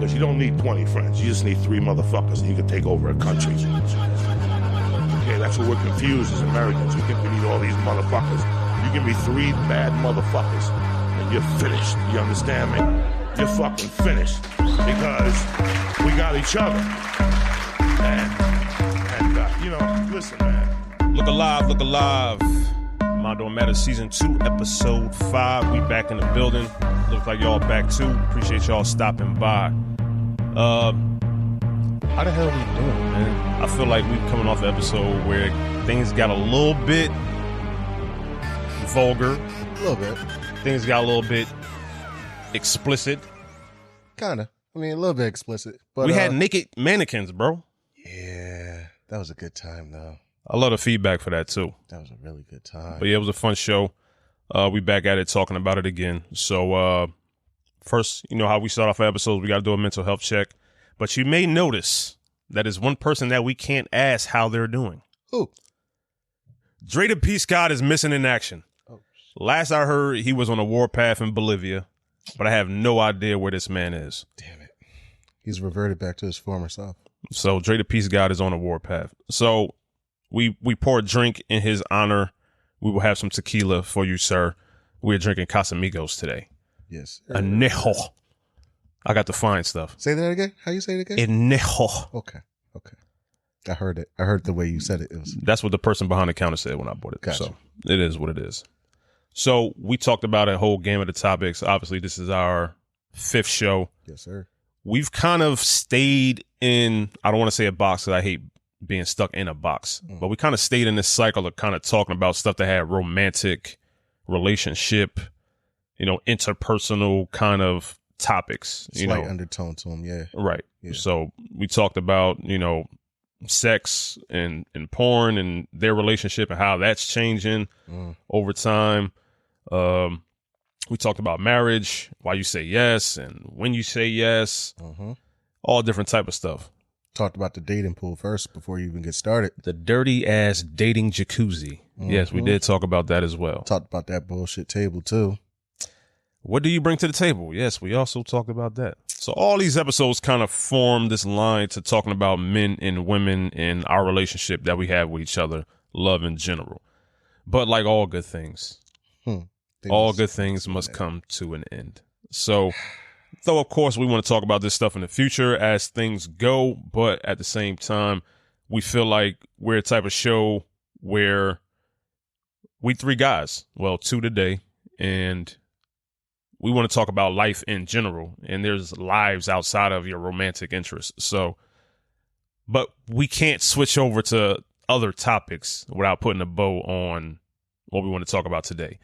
Because you don't need 20 friends. You just need 3 motherfuckers and you can take over a country. Okay, that's what we're confused as Americans. We think we need all these motherfuckers. You give me 3 bad motherfuckers and you're finished. You understand me? You're fucking finished. Because we got each other. And you know, listen, man. Look alive. Mondo Matters Season 2, Episode 5. We back in the building. Looks like y'all back too. Appreciate y'all stopping by. How the hell are we doing, man? I feel like we coming off an episode where things got a little bit vulgar. A little bit. Things got a little bit explicit. Kinda. I mean, a little bit explicit. But we had naked mannequins, bro. Yeah, that was a good time, though. I love the feedback for that, too. That was a really good time. But yeah, it was a fun show. We back at it talking about it again. So first, you know how we start off our episodes, we got to do a mental health check. But you may notice that is one person that we can't ask how they're doing. Who? Dre the Peace God is missing in action. Oh. Last I heard, he was on a warpath in Bolivia, but I have no idea where this man is. Damn it. He's reverted back to his former self. So Dre the Peace God is on a warpath. So we pour a drink in his honor. We will have some tequila for you, sir. We're drinking Casamigos today. Yes. Anejo. I got the fine stuff. Say that again? How you say it again? Anejo. Okay. I heard it. I heard the way you said it. That's what the person behind the counter said when I bought it. Gotcha. So it is what it is. So we talked about a whole gamut of topics. Obviously, this is our 5th show. Yes, sir. We've kind of stayed in, I don't want to say a box because I hate being stuck in a box, but we kind of stayed in this cycle of kind of talking about stuff that had romantic, relationship, you know, interpersonal kind of topics. Slight undertone to them, yeah. Right. Yeah. So we talked about, you know, sex and porn and their relationship and how that's changing over time. We talked about marriage, why you say yes and when you say yes, all different type of stuff. Talked about the dating pool first before you even get started. The dirty ass dating jacuzzi. Yes, we did talk about that as well. Talked about that bullshit table too. What do you bring to the table? Yes, we also talked about that. So all these episodes kind of form this line to talking about men and women and our relationship that we have with each other, love in general. But like all good things, all good things must come to an end. So, though, of course, we want to talk about this stuff in the future as things go, but at the same time, we feel like we're a type of show where we 3 guys, well, 2 today, and we want to talk about life in general, and there's lives outside of your romantic interests. So, but we can't switch over to other topics without putting a bow on what we want to talk about today.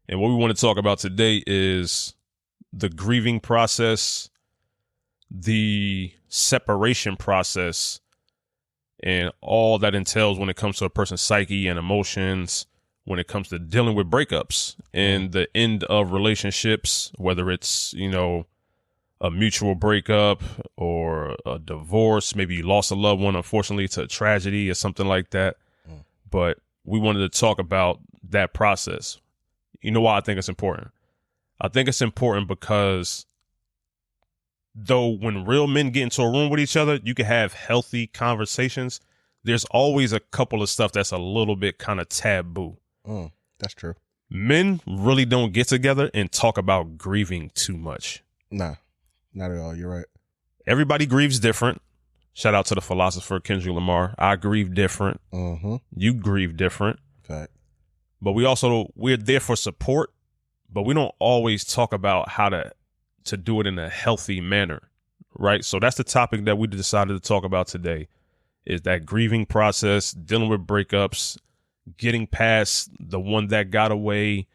And what we want to talk about today is the grieving process, the separation process, and all that entails when it comes to a person's psyche and emotions, when it comes to dealing with breakups and the end of relationships, whether it's, you know, a mutual breakup or a divorce. Maybe you lost a loved one, unfortunately, to a tragedy or something like that. But we wanted to talk about that process. You know why I think it's important? I think it's important because though when real men get into a room with each other, you can have healthy conversations. There's always a couple of stuff that's a little bit kind of taboo. That's true. Men really don't get together and talk about grieving too much. Nah, not at all. You're right. Everybody grieves different. Shout out to the philosopher Kendrick Lamar. I grieve different. You grieve different. Fact. But we're there for support, but we don't always talk about how to do it in a healthy manner, right? So that's the topic that we decided to talk about today, is that grieving process, dealing with breakups, getting past the one that got away,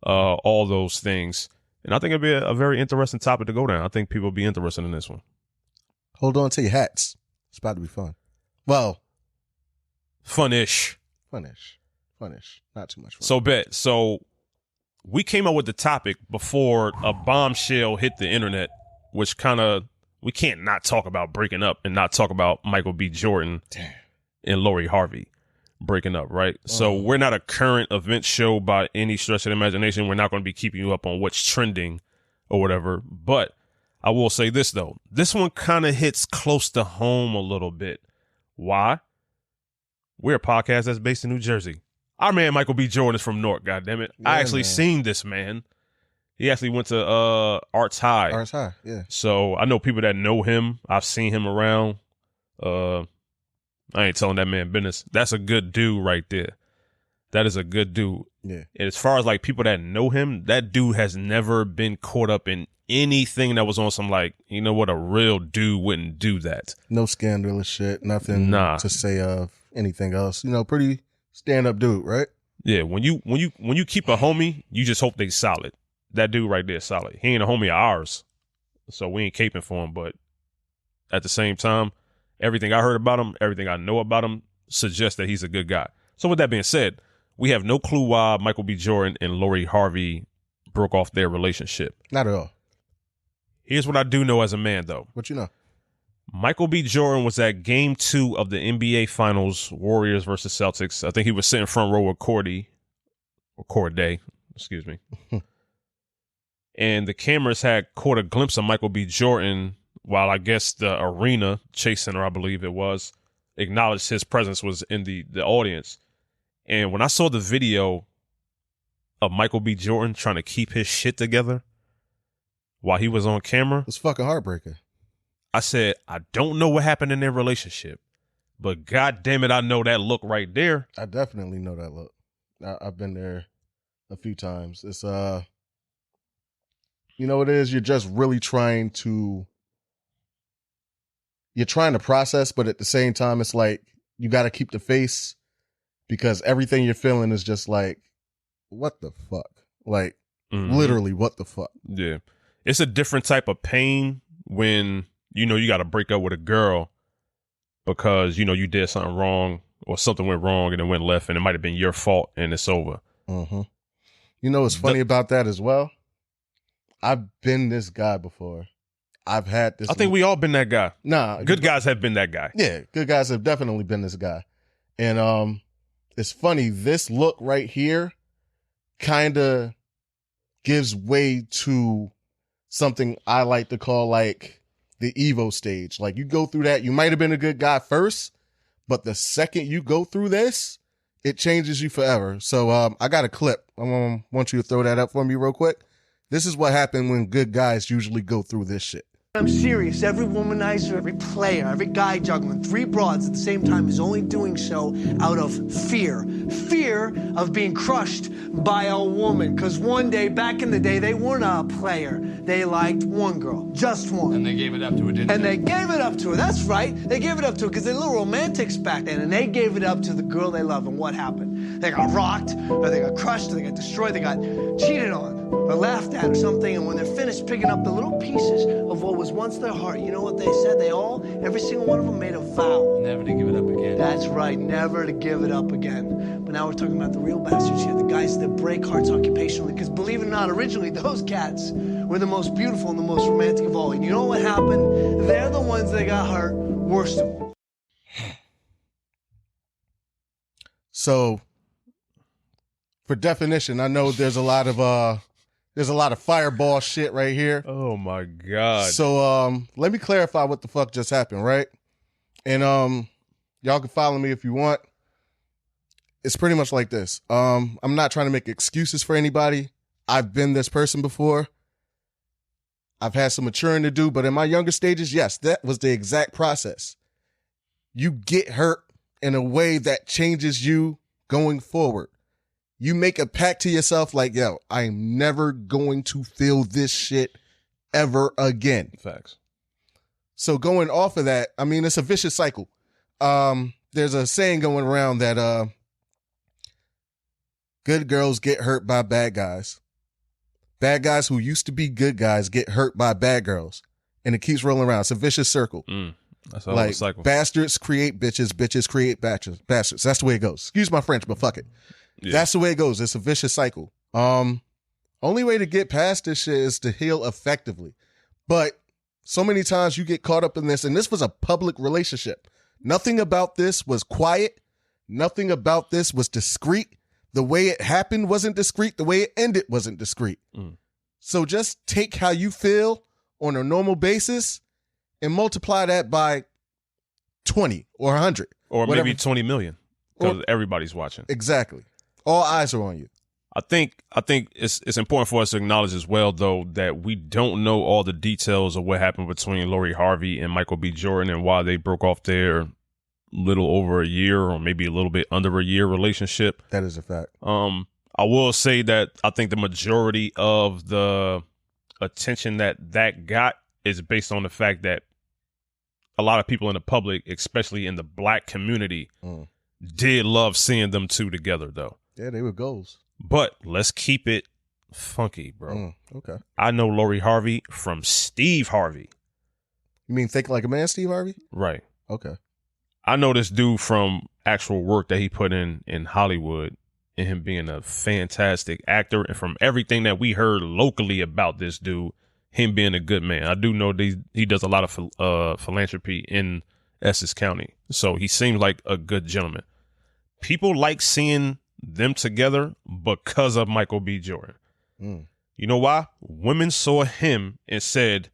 all those things. And I think it'd be a very interesting topic to go down. I think people will be interested in this one. Hold on to your hats. It's about to be fun. Well, Fun-ish. Not too much fun. So we came up with the topic before a bombshell hit the internet, which kind of, we can't not talk about breaking up and not talk about Michael B. Jordan and Lori Harvey breaking up, right? So we're not a current event show by any stretch of the imagination. We're not going to be keeping you up on what's trending or whatever. But I will say this, though. This one kind of hits close to home a little bit. Why? We're a podcast that's based in New Jersey. Our man Michael B. Jordan is from Newark, goddammit. Yeah, I actually seen this man. He actually went to Arts High. Arts High, yeah. So I know people that know him. I've seen him around. I ain't telling that man business. That's a good dude right there. That is a good dude. Yeah. And as far as like people that know him, that dude has never been caught up in anything that was on some like, you know what, a real dude wouldn't do that. No scandalous shit. Nothing to say of anything else. You know, pretty stand-up dude, right? Yeah. When you keep a homie, you just hope they solid. That dude right there is solid. He ain't a homie of ours, so we ain't caping for him. But at the same time, everything I heard about him, everything I know about him suggests that he's a good guy. So with that being said, we have no clue why Michael B. Jordan and Lori Harvey broke off their relationship. Not at all. Here's what I do know as a man, though. What you know? Michael B. Jordan was at Game 2 of the NBA Finals, Warriors versus Celtics. I think he was sitting front row with Corday, excuse me. And the cameras had caught a glimpse of Michael B. Jordan while I guess the arena, Chase Center, I believe it was, acknowledged his presence was in the audience. And when I saw the video of Michael B. Jordan trying to keep his shit together while he was on camera, It's fucking heartbreaking. I said, I don't know what happened in their relationship, but God damn it, I know that look right there. I definitely know that look. I've been there a few times. It's you know what it is? You're just really trying to process, but at the same time, it's like you got to keep the face because everything you're feeling is just like, what the fuck? Like, literally, what the fuck? Yeah. It's a different type of pain when, you know, you got to break up with a girl because, you know, you did something wrong or something went wrong and it went left and it might have been your fault and it's over. Mm-hmm. You know what's funny about that as well? I've been this guy before. I've had this. I think we all been that guy. Nah. Good guys have been that guy. Yeah, good guys have definitely been this guy. And it's funny, this look right here kind of gives way to something I like to call like the Evo stage. Like you go through that, you might have been a good guy first, but the second you go through this, it changes you forever. So I got a clip. I want you to throw that up for me real quick. This is what happened when good guys usually go through this shit. I'm serious. Every womanizer, every player, every guy juggling 3 broads at the same time is only doing so out of fear. Fear of being crushed by a woman. Because one day, back in the day, they weren't a player. They liked one girl. Just one. And they gave it up to her, didn't And they? they gave it up to her. That's right. They gave it up to her because they're little romantics back then. And they gave it up to the girl they love. And what happened? They got rocked, or they got crushed, or they got destroyed, they got cheated on, or laughed at, or something. And when they're finished picking up the little pieces of what was once their heart, you know what they said? Every single one of them made a vow. Never to give it up again. That's right, never to give it up again. But now we're talking about the real bastards here, the guys that break hearts occupationally. Because believe it or not, originally those cats were the most beautiful and the most romantic of all. And you know what happened? They're the ones that got hurt worst of all. So, for definition, I know there's a lot of fireball shit right here. Oh my God. So let me clarify what the fuck just happened, right? And y'all can follow me if you want. It's pretty much like this. I'm not trying to make excuses for anybody. I've been this person before. I've had some maturing to do, but in my younger stages, yes, that was the exact process. You get hurt in a way that changes you going forward. You make a pact to yourself like, yo, I'm never going to feel this shit ever again. Facts. So going off of that, I mean, it's a vicious cycle. There's a saying going around that good girls get hurt by bad guys. Bad guys who used to be good guys get hurt by bad girls. And it keeps rolling around. It's a vicious circle. That's all Like, a cycle. bastards create bitches, bitches create bastards. That's the way it goes. Excuse my French, but fuck it. Yeah. That's the way it goes. It's a vicious cycle. Only way to get past this shit is to heal effectively. But so many times you get caught up in this, and this was a public relationship. Nothing about this was quiet. Nothing about this was discreet. The way it happened wasn't discreet. The way it ended wasn't discreet. So just take how you feel on a normal basis and multiply that by 20 or 100. Or whatever. maybe 20 million because everybody's watching. Exactly. All eyes are on you. I think it's important for us to acknowledge as well, though, that we don't know all the details of what happened between Lori Harvey and Michael B. Jordan and why they broke off their little over a year or maybe a little bit under a year relationship. That is a fact. I will say that I think the majority of the attention that got is based on the fact that a lot of people in the public, especially in the black community, did love seeing them two together, though. Yeah, they were goals. But let's keep it funky, bro. Okay. I know Lori Harvey from Steve Harvey. You mean Think Like a Man, Steve Harvey? Right. Okay. I know this dude from actual work that he put in Hollywood and him being a fantastic actor. And from everything that we heard locally about this dude, him being a good man. I do know that he does a lot of philanthropy in Essex County. So he seems like a good gentleman. People like seeing them together because of Michael B. Jordan. You know why? Women saw him and said,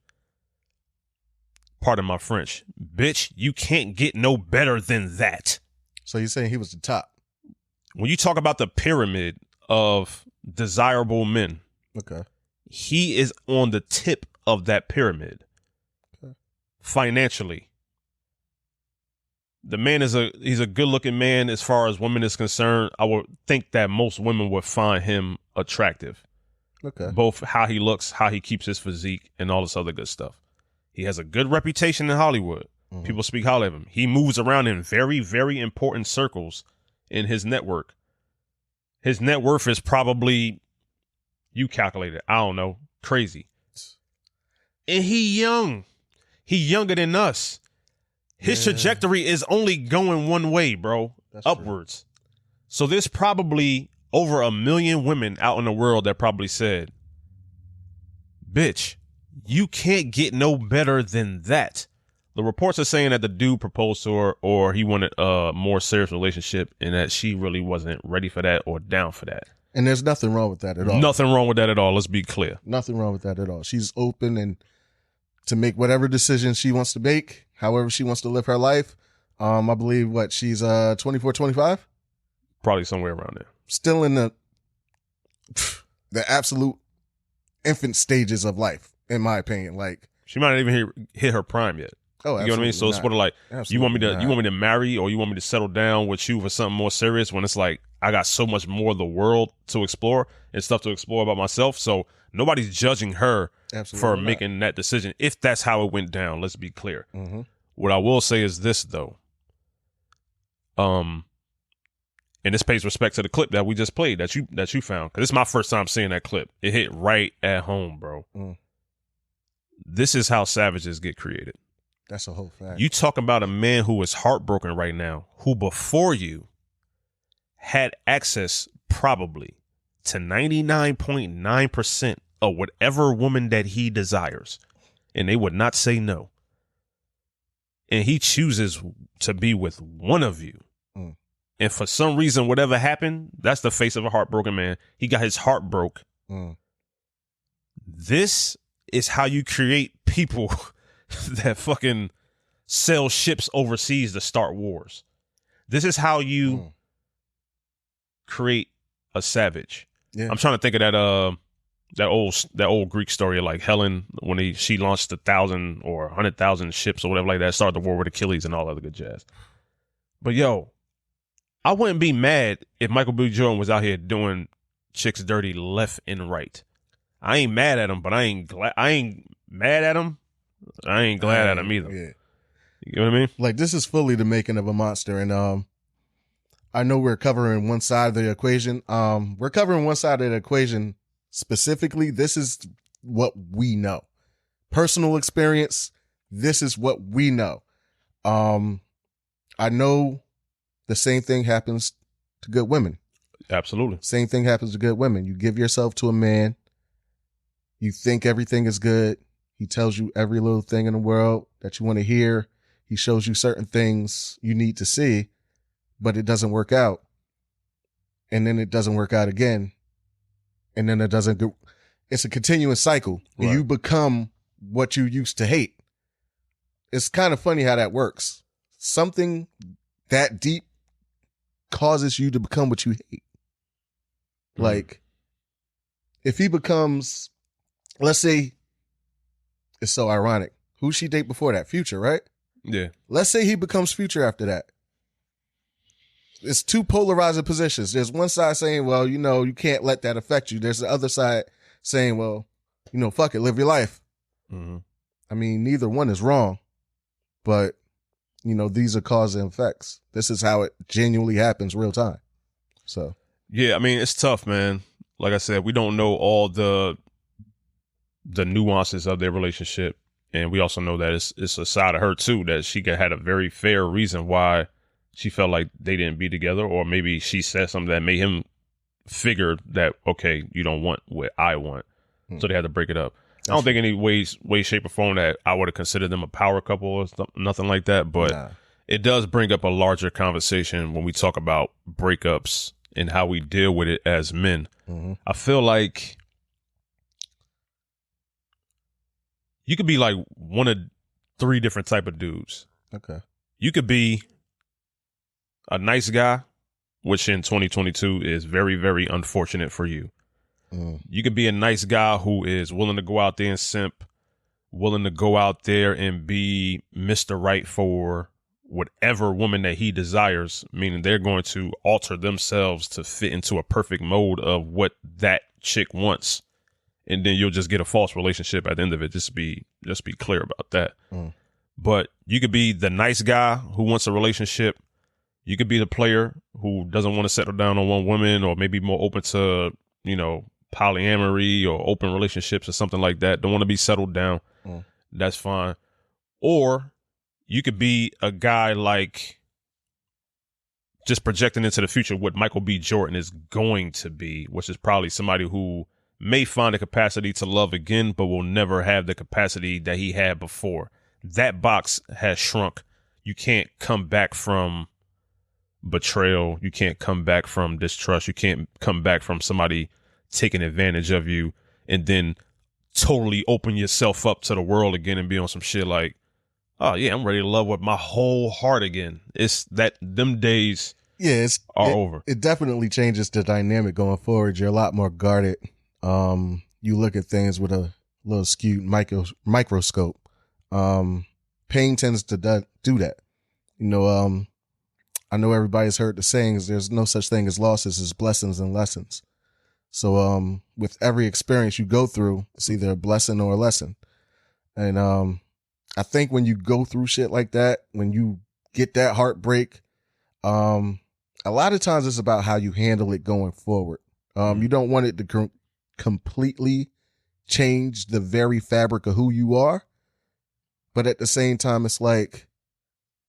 pardon my French, bitch, you can't get no better than that. So you're saying he was the top? When you talk about the pyramid of desirable men, Okay. he is on the tip of that pyramid. Okay. Financially. The man he's a good looking man as far as women is concerned. I would think that most women would find him attractive. Okay. Both how he looks, how he keeps his physique, and all this other good stuff. He has a good reputation in Hollywood. People speak highly of him. He moves around in very, very important circles in his network. His net worth is probably, you calculate it, I don't know, crazy. And he young. He younger than us. His trajectory is only going one way, bro. That's upwards. True. So there's probably over 1 million women out in the world that probably said, bitch, you can't get no better than that. The reports are saying that the dude proposed to her or he wanted a more serious relationship and that she really wasn't ready for that or down for that. And there's nothing wrong with that at all. Nothing wrong with that at all. Let's be clear. Nothing wrong with that at all. She's open and to make whatever decision she wants to make, however she wants to live her life. I believe she's 24, 25? Probably somewhere around there. Still in the absolute infant stages of life, in my opinion. Like, she might not even hit her prime yet. Oh, you know what I mean? So it's sort of like, you want me to marry or you want me to settle down with you for something more serious when it's like, I got so much more of the world to explore and stuff to explore about myself. So nobody's judging her for making that decision. If that's how it went down, let's be clear. What I will say is this though. And this pays respect to the clip that we just played that you found. Cause this is my first time seeing that clip. It hit right at home, bro. This is how savages get created. That's a whole fact. You talk about a man who is heartbroken right now, who before you had access probably to 99.9% of whatever woman that he desires, and they would not say no. And he chooses to be with one of you. And for some reason, whatever happened, that's the face of a heartbroken man. He got his heart broke. This is how you create people that fucking sell ships overseas to start wars. This is how you create a savage. Yeah. I'm trying to think of that old Greek story of like Helen when she launched 1,000 or 100,000 ships or whatever like that, started the war with Achilles and all other good jazz. But yo, I wouldn't be mad if Michael B. Jordan was out here doing chicks dirty left and right. I ain't mad at him, but I ain't mad at him. I ain't glad at him either. Yeah. You know what I mean? Like, this is fully the making of a monster. And I know we're covering one side of the equation. We're covering one side of the equation specifically. This is what we know. Personal experience. This is what we know. I know the same thing happens to good women. Absolutely. Same thing happens to good women. You give yourself to a man. You think everything is good. He tells you every little thing in the world that you want to hear. He shows you certain things you need to see, but it doesn't work out. And then it doesn't work out again. And then it doesn't go. It's a continuous cycle. Right. You become what you used to hate. It's kind of funny how that works. Something that deep causes you to become what you hate. Like, if he becomes, let's say, it's so ironic. Who'd she date before that? Future, right? Yeah. Let's say he becomes Future after that. It's two polarizing positions. There's one side saying, well, you know, you can't let that affect you. There's the other side saying, well, you know, fuck it, live your life. Mm-hmm. I mean, neither one is wrong, but, you know, these are cause and effects. This is how it genuinely happens real time. So. Yeah, I mean, it's tough, man. Like I said, we don't know all the nuances of their relationship. And we also know that it's a side of her, too, that she had a very fair reason why she felt like they didn't be together. Or maybe she said something that made him figure that, okay, you don't want what I want. So they had to break it up. I don't think any way, shape, or form that I would have considered them a power couple or nothing like that. But it does bring up a larger conversation when we talk about breakups and how we deal with it as men. I feel like you could be like one of three different type of dudes. Okay. You could be a nice guy, which in 2022 is very, very unfortunate for you. You could be a nice guy who is willing to go out there and simp, willing to go out there and be Mr. Right for whatever woman that he desires, meaning they're going to alter themselves to fit into a perfect mode of what that chick wants. And then you'll just get a false relationship at the end of it. Just be clear about that. But you could be the nice guy who wants a relationship. You could be the player who doesn't want to settle down on one woman, or maybe more open to, you know, polyamory or open relationships or something like that. Don't want to be settled down. That's fine. Or you could be a guy like just projecting into the future what Michael B. Jordan is going to be, which is probably somebody who may find the capacity to love again, but will never have the capacity that he had before. That box has shrunk. You can't come back from betrayal. You can't come back from distrust. You can't come back from somebody taking advantage of you and then totally open yourself up to the world again and be on some shit like, oh yeah, I'm ready to love with my whole heart again. It's that them days are over. It definitely changes the dynamic going forward. You're a lot more guarded. You look at things with a little skewed microscope. Pain tends to do that. You know, I know everybody's heard the sayings, there's no such thing as losses, as blessings and lessons. So with every experience you go through, it's either a blessing or a lesson. And I think when you go through shit like that, when you get that heartbreak, a lot of times it's about how you handle it going forward. You don't want it to completely change the very fabric of who you are. But at the same time, it's like,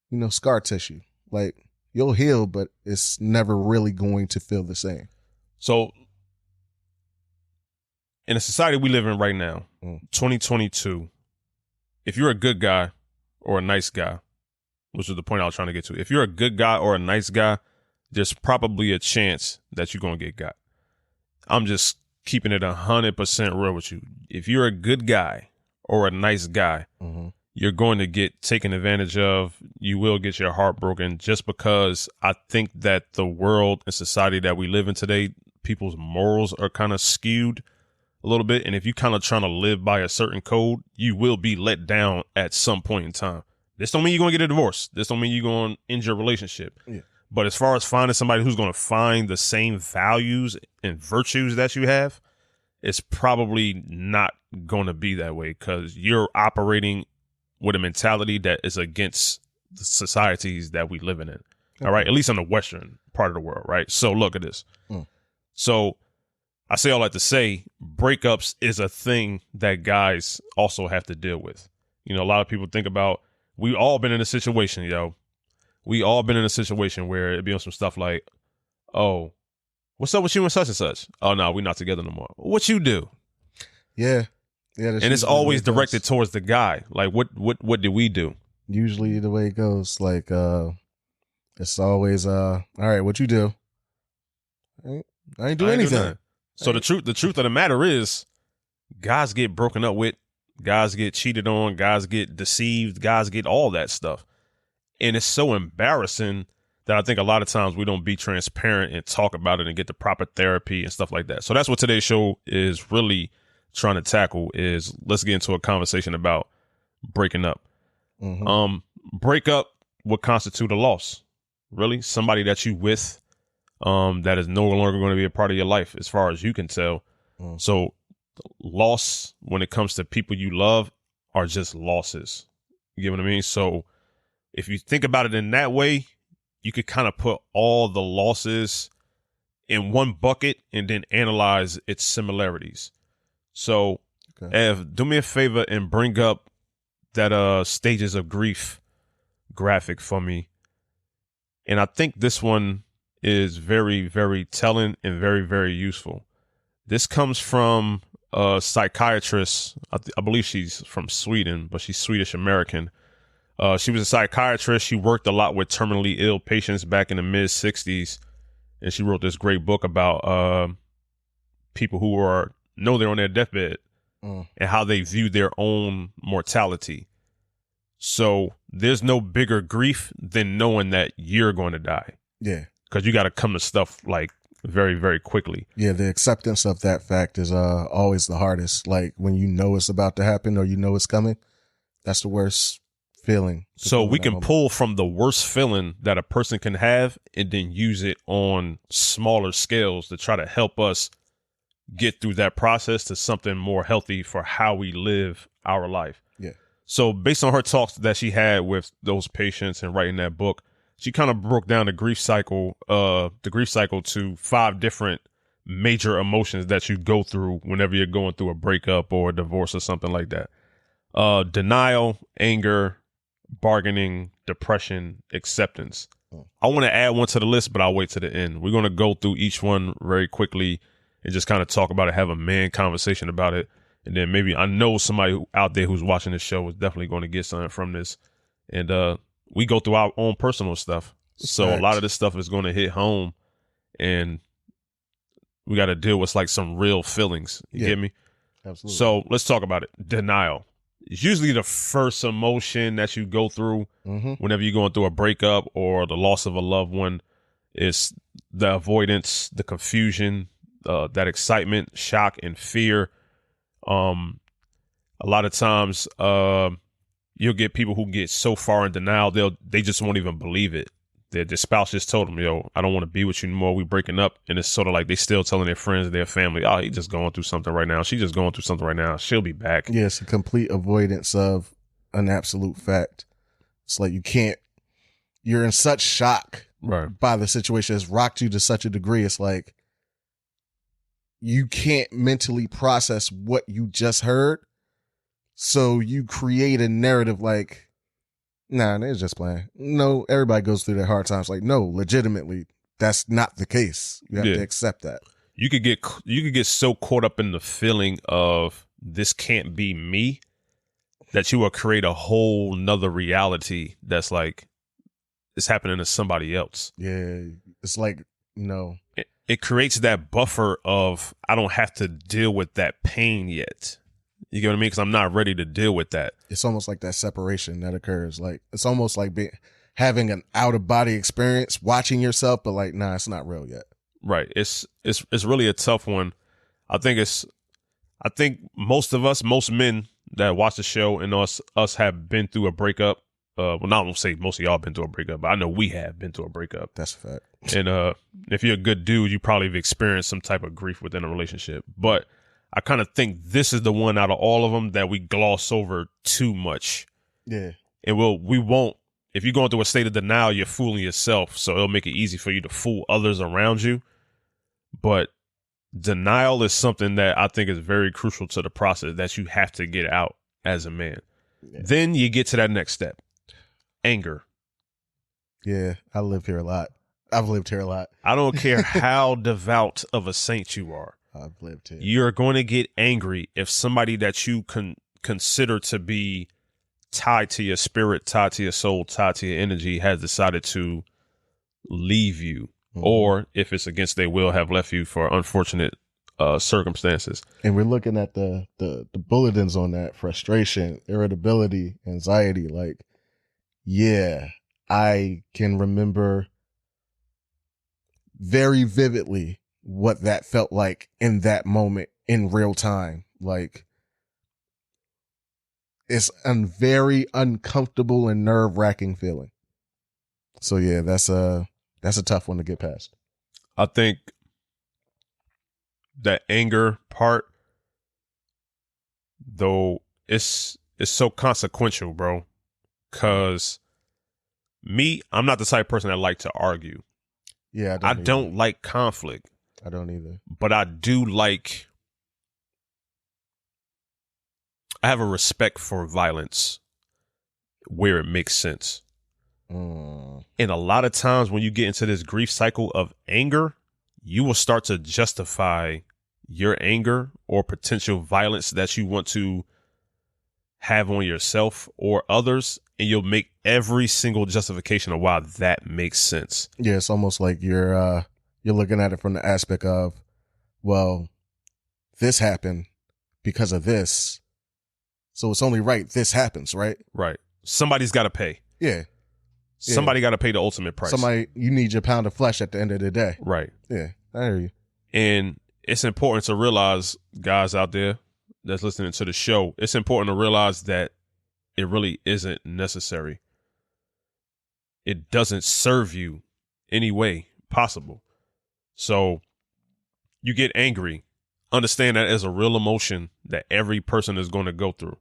you know, scar tissue. Like, you'll heal, but it's never really going to feel the same. So in the society we live in right now, 2022, if you're a good guy or a nice guy, which is the point I was trying to get to, if you're a good guy or a nice guy, there's probably a chance that you're going to get got. I'm just keeping it 100% real with you. If you're a good guy or a nice guy, you're going to get taken advantage of. You will get your heart broken, just because I think that the world and society that we live in today, people's morals are kind of skewed a little bit. And if you kind of trying to live by a certain code, you will be let down at some point in time. This don't mean you're going to get a divorce. This don't mean you're going to end your relationship. Yeah. But as far as finding somebody who's going to find the same values and virtues that you have, it's probably not going to be that way, because you're operating with a mentality that is against the societies that we live in. Okay. All right. At least in the Western part of the world. Right. So look at this. So I say all that to say, breakups is a thing that guys also have to deal with. You know, a lot of people think about, we all been in a situation, yo. We all been in a situation where it'd be on some stuff like, oh, what's up with you and such and such? Oh, no, we're not together no more. What you do? Yeah. And it's always directed towards the guy. Like, what did we do? Usually the way it goes, like, it's always, all right, what you do? I ain't do anything. So the truth of the matter is, guys get broken up with Guys get cheated on. Guys get deceived. Guys get all that stuff. And it's so embarrassing that I think a lot of times we don't be transparent and talk about it and get the proper therapy and stuff like that. So that's what today's show is really trying to tackle is let's get into a conversation about breaking up. Breakup would constitute a loss. Really? Somebody that you with that is no longer going to be a part of your life as far as you can tell. So loss when it comes to people you love are just losses. You get what I mean? So if you think about it in that way, you could kind of put all the losses in one bucket and then analyze its similarities. So Ev, do me a favor and bring up that stages of grief graphic for me. And I think this one is very, very telling and very, very useful. This comes from a psychiatrist. I believe she's from Sweden, but she's Swedish American. She was a psychiatrist. She worked a lot with terminally ill patients back in the mid 60s. And she wrote this great book about people who know they're on their deathbed and how they view their own mortality. So there's no bigger grief than knowing that you're going to die. Yeah. Because you got to come to stuff like very, very quickly. Yeah, the acceptance of that fact is always the hardest. Like when you know it's about to happen or you know it's coming, that's the worst feeling. So we can pull from the worst feeling that a person can have and then use it on smaller scales to try to help us get through that process to something more healthy for how we live our life. Yeah. So based on her talks that she had with those patients and writing that book, she kind of broke down the grief cycle to 5 different major emotions that you go through whenever you're going through a breakup or a divorce or something like that. Denial, anger, bargaining, depression, acceptance. I want to add one to the list, but I'll wait to the end. We're going to go through each one very quickly and just kind of talk about it, have a man conversation about it. And then maybe I know somebody out there who's watching this show is definitely going to get something from this. And we go through our own personal stuff. So a lot of this stuff is going to hit home and we got to deal with like some real feelings. You get me? Absolutely. So let's talk about it. Denial. It's usually the first emotion that you go through whenever you're going through a breakup or the loss of a loved one. It's the avoidance, the confusion, that excitement, shock, and fear. A lot of times you'll get people who get so far in denial, they just won't even believe it. Their spouse just told them, yo, I don't want to be with you anymore. We breaking up. And it's sort of like they still telling their friends, their family, oh, he's just going through something right now. She's just going through something right now. She'll be back. Yeah, it's a complete avoidance of an absolute fact. It's like you're in such shock by the situation. It's rocked you to such a degree. It's like you can't mentally process what you just heard. So you create a narrative like, nah, they're just playing. No, everybody goes through their hard times. Like, no, legitimately, that's not the case. You have to accept that. You could get so caught up in the feeling of this can't be me that you will create a whole nother reality that's like it's happening to somebody else. Yeah, it's like, it creates that buffer of I don't have to deal with that pain yet. You get what I mean? Because I'm not ready to deal with that. It's almost like that separation that occurs. Like it's almost like having an out of body experience, watching yourself, but like, nah, it's not real yet. Right. It's really a tough one. I think most of us, most men that watch the show and us have been through a breakup. Well, not gonna say most of y'all been through a breakup, but I know we have been through a breakup. That's a fact. And if you're a good dude, you probably have experienced some type of grief within a relationship. But I kind of think this is the one out of all of them that we gloss over too much. Yeah. And we won't, if you're going through a state of denial, you're fooling yourself. So it'll make it easy for you to fool others around you. But denial is something that I think is very crucial to the process that you have to get out as a man. Yeah. Then you get to that next step. Anger. Yeah, I live here a lot. I've lived here a lot. I don't care how devout of a saint you are. I've lived here. You're going to get angry if somebody that you consider to be tied to your spirit, tied to your soul, tied to your energy has decided to leave you, or if it's against their will, have left you for unfortunate circumstances. And we're looking at the bulletins on that: frustration, irritability, anxiety. Like, yeah, I can remember very vividly what that felt like in that moment in real time. Like, it's a very uncomfortable and nerve-wracking feeling. So yeah, that's a tough one to get past. I think that anger part, though, it's so consequential, bro. Cause I'm not the type of person that like to argue. Yeah, I don't like conflict. I don't either. But I do like, I have a respect for violence where it makes sense. And a lot of times when you get into this grief cycle of anger, you will start to justify your anger or potential violence that you want to have on yourself or others. And you'll make every single justification of why that makes sense. Yeah, it's almost like you're looking at it from the aspect of, well, this happened because of this, so it's only right this happens, right? Right. Somebody's got to pay. Yeah. Somebody got to pay the ultimate price. You need your pound of flesh at the end of the day. Right. Yeah, I hear you. And it's important to realize, guys out there that's listening to the show, it's important to realize that it really isn't necessary. It doesn't serve you any way possible. So you get angry. Understand that as a real emotion that every person is going to go through.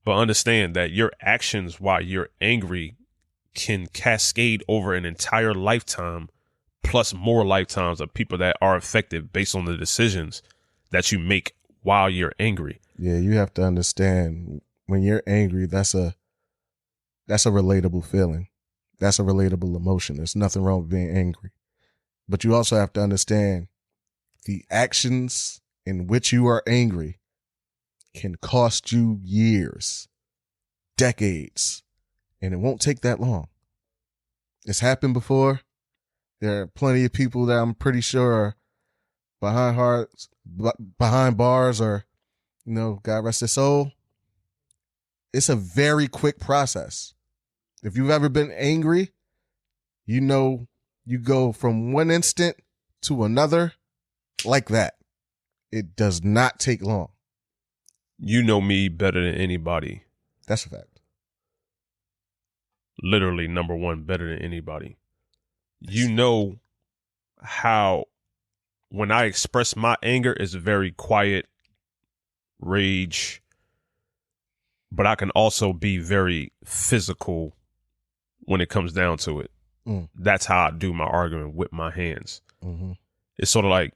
But understand that your actions while you're angry can cascade over an entire lifetime, plus more lifetimes of people that are affected based on the decisions that you make while you're angry. Yeah, you have to understand, when you're angry, that's a relatable feeling. That's a relatable emotion. There's nothing wrong with being angry. But you also have to understand the actions in which you are angry can cost you years, decades, and it won't take that long. It's happened before. There are plenty of people that I'm pretty sure are behind bars, or, God rest his soul. It's a very quick process. If you've ever been angry, you go from one instant to another like that. It does not take long. You know me better than anybody. That's a fact. Literally, number one, better than anybody. You know how when I express my anger, it's very quiet, rage, but I can also be very physical when it comes down to it. That's how I do my arguing, with my hands. Mm-hmm. It's sort of like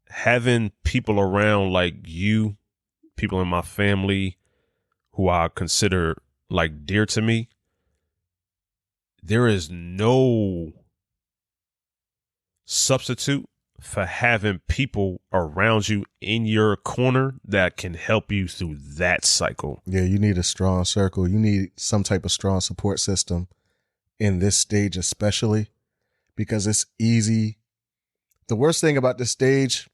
having people around like you, people in my family who I consider like dear to me. There is no substitute for having people around you in your corner that can help you through that cycle. Yeah, you need a strong circle. You need some type of strong support system in this stage, especially because it's easy. The worst thing about this stage,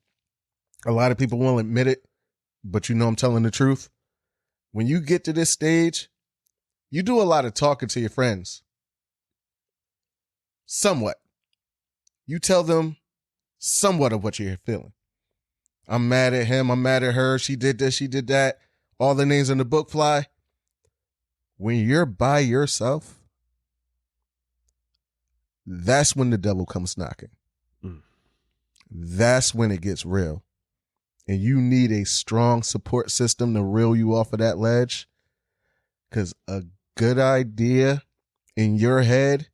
a lot of people won't admit it, but I'm telling the truth. When you get to this stage, you do a lot of talking to your friends. Somewhat. You tell them somewhat of what you're feeling. I'm mad at him. I'm mad at her. She did this. She did that. All the names in the book fly. When you're by yourself, that's when the devil comes knocking. That's when it gets real. And you need a strong support system to reel you off of that ledge. Because a good idea in your head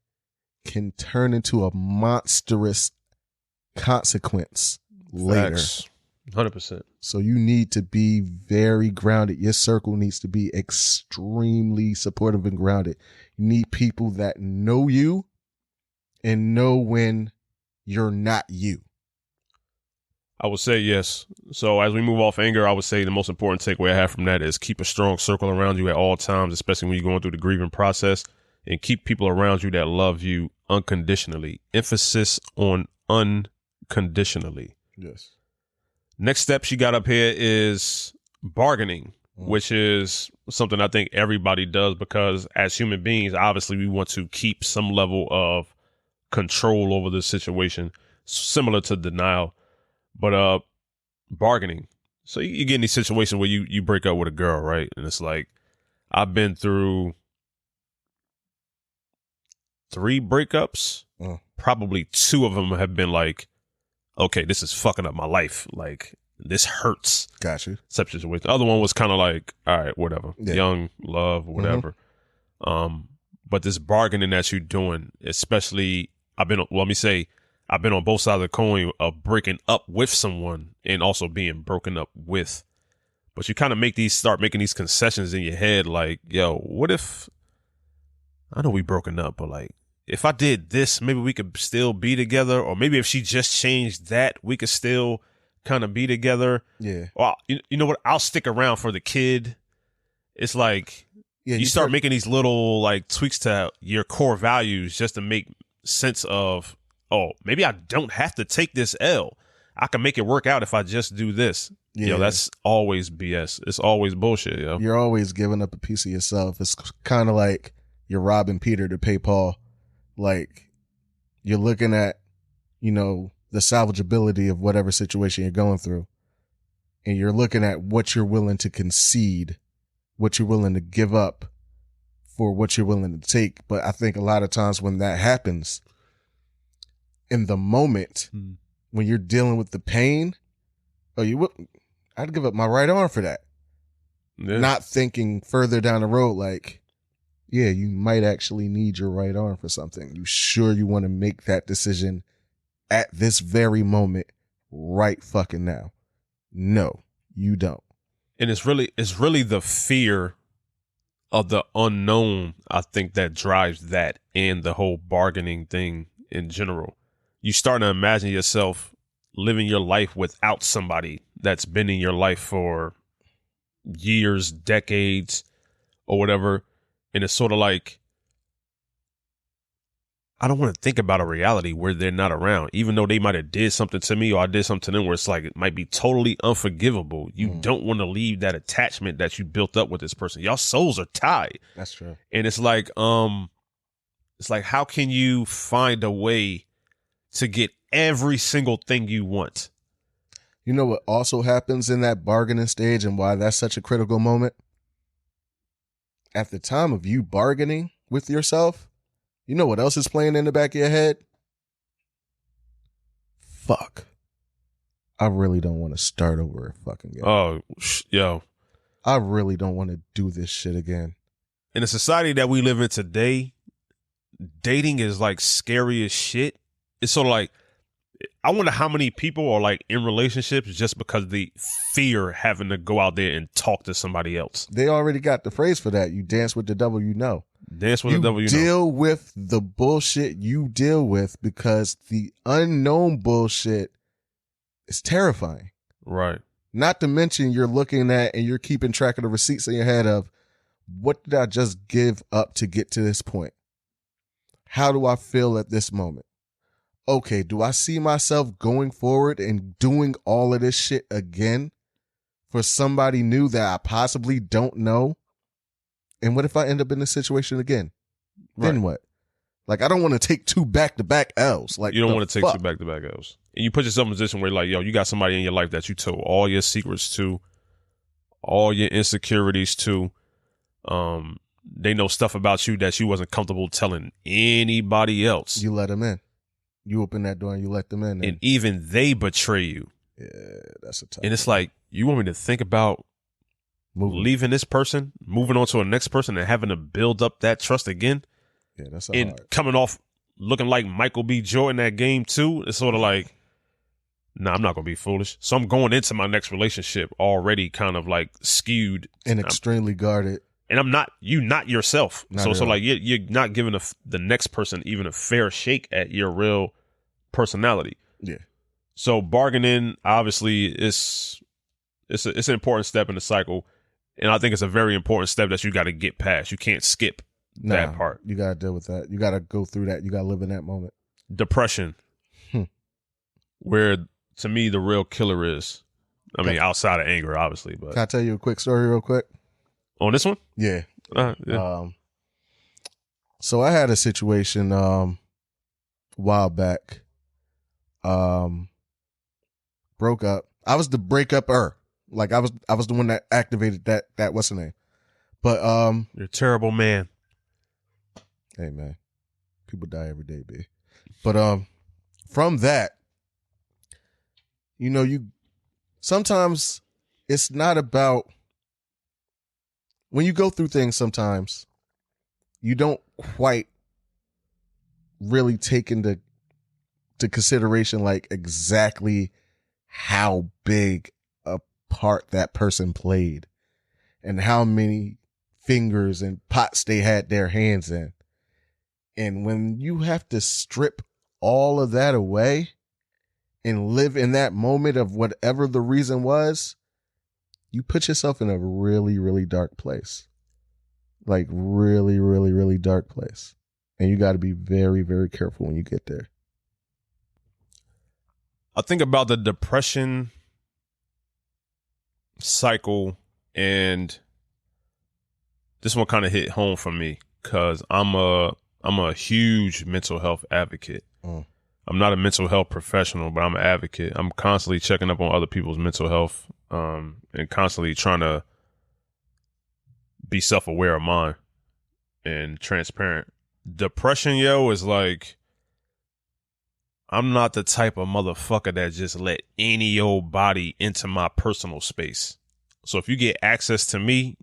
can turn into a monstrous consequence later. Facts. 100%. So you need to be very grounded. Your circle needs to be extremely supportive and grounded. You need people that know you and know when you're not you. I would say yes. So as we move off anger, I would say the most important takeaway I have from that is keep a strong circle around you at all times, especially when you're going through the grieving process, and keep people around you that love you unconditionally. Emphasis on unconditionally. Yes. Next step she got up here is bargaining, which is something I think everybody does because as human beings, obviously we want to keep some level of control over the situation, similar to denial, but bargaining. So you get in these situations where you break up with a girl, right? And it's like, I've been through 3 breakups. Probably 2 of them have been like, okay, this is fucking up my life. Like, this hurts. Got you. Such situation. The other one was kind of like, all right, whatever. Yeah. Young, love, whatever. But this bargaining that you're doing, especially, I've been on both sides of the coin of breaking up with someone and also being broken up with. But you kind of start making these concessions in your head, like, yo, what if, I know we broken up, but like, if I did this, maybe we could still be together. Or maybe if she just changed that, we could still kind of be together. Yeah. Well, you know what? I'll stick around for the kid. It's like, you start making these little like tweaks to your core values just to make sense of, oh, maybe I don't have to take this L. I can make it work out if I just do this. Yeah. Yo, that's always BS. It's always bullshit, yo. You're always giving up a piece of yourself. It's kind of like you're robbing Peter to pay Paul. Like, you're looking at, the salvageability of whatever situation you're going through. And you're looking at what you're willing to concede, what you're willing to give up for what you're willing to take. But I think a lot of times when that happens, in the moment, when you're dealing with the pain, I'd give up my right arm for that. Yeah. Not thinking further down the road, like, yeah, you might actually need your right arm for something. You sure you want to make that decision at this very moment, right fucking now? No, you don't. And it's really the fear of the unknown, I think, that drives that and the whole bargaining thing in general. You start to imagine yourself living your life without somebody that's been in your life for years, decades, or whatever. And it's sort of like, I don't want to think about a reality where they're not around, even though they might have did something to me or I did something to them where it's like, it might be totally unforgivable. You don't want to leave that attachment that you built up with this person. Y'all souls are tied. That's true. And it's like, how can you find a way to get every single thing you want? You know what also happens in that bargaining stage and why that's such a critical moment? At the time of you bargaining with yourself, you know what else is playing in the back of your head? Fuck. I really don't want to start over a fucking game. Oh, yo. I really don't want to do this shit again. In the society that we live in today, dating is like scary as shit. It's sort of like, I wonder how many people are like in relationships just because they fear having to go out there and talk to somebody else. They already got the phrase for that. You dance with the devil you know. Dance with the devil you know. Deal with the bullshit you deal with because the unknown bullshit is terrifying. Right. Not to mention you're looking at and you're keeping track of the receipts in your head of what did I just give up to get to this point? How do I feel at this moment? Okay, do I see myself going forward and doing all of this shit again for somebody new that I possibly don't know? And what if I end up in this situation again? Then Right. what? Like, I don't want to take 2 back-to-back L's. Like, You don't want to take 2 back-to-back L's. And you put yourself in a position where, like, yo, you got somebody in your life that you told all your secrets to, all your insecurities to. They know stuff about you that you wasn't comfortable telling anybody else. You let them in. You open that door and you let them in. And even they betray you. Yeah, that's a tough And it's like, you want me to think about leaving this person, moving on to the next person, and having to build up that trust again? Yeah, that's and hard. Coming off looking like Michael B. Jordan that game too. It's sort of like, nah, I'm not going to be foolish. So I'm going into my next relationship already kind of like skewed. And extremely guarded. And you not yourself. Not So like you're not giving the next person even a fair shake at your real personality. Yeah. So bargaining, obviously, it's an important step in the cycle. And I think it's a very important step that you got to get past. You can't skip that part. You got to deal with that. You got to go through that. You got to live in that moment. Depression. Where, to me, the real killer is. I mean, outside of anger, obviously, but Can I tell you a quick story real quick? on this one, Yeah. yeah. So I had a situation a while back. Broke up. I was the breakup-er. Like I was the one that activated that what's the name? But You're a terrible man. hey man, people die every day, B. But from that, you sometimes it's not about when you go through things. Sometimes you don't quite really take into consideration like exactly how big a part that person played and how many fingers and pots they had their hands in. And when you have to strip all of that away and live in that moment of whatever the reason was, you put yourself in a really, really dark place. Like really, really, really dark place. And you got to be very, very careful when you get there. I think about the depression cycle, and this one kind of hit home for me because I'm a huge mental health advocate. I'm not a mental health professional, but I'm an advocate. I'm constantly checking up on other people's mental health, and constantly trying to be self-aware of mine and transparent. Depression, is like, I'm not the type of motherfucker that just let any old body into my personal space. So if you get access to me,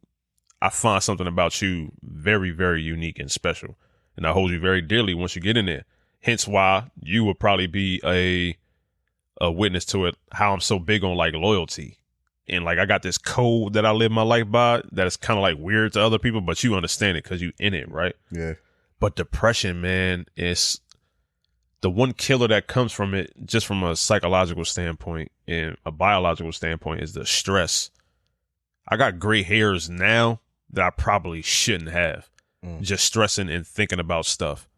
I find something about you very, very unique and special. And I hold you very dearly once you get in there. Hence why you would probably be a witness to it, how I'm so big on like loyalty. And like I got this code that I live my life by that is kind of like weird to other people, but you understand it because you in it, right? Yeah. But depression, man, is the one killer that comes from it, just from a psychological standpoint and a biological standpoint, is the stress. I got gray hairs now that I probably shouldn't have. Just stressing and thinking about stuff.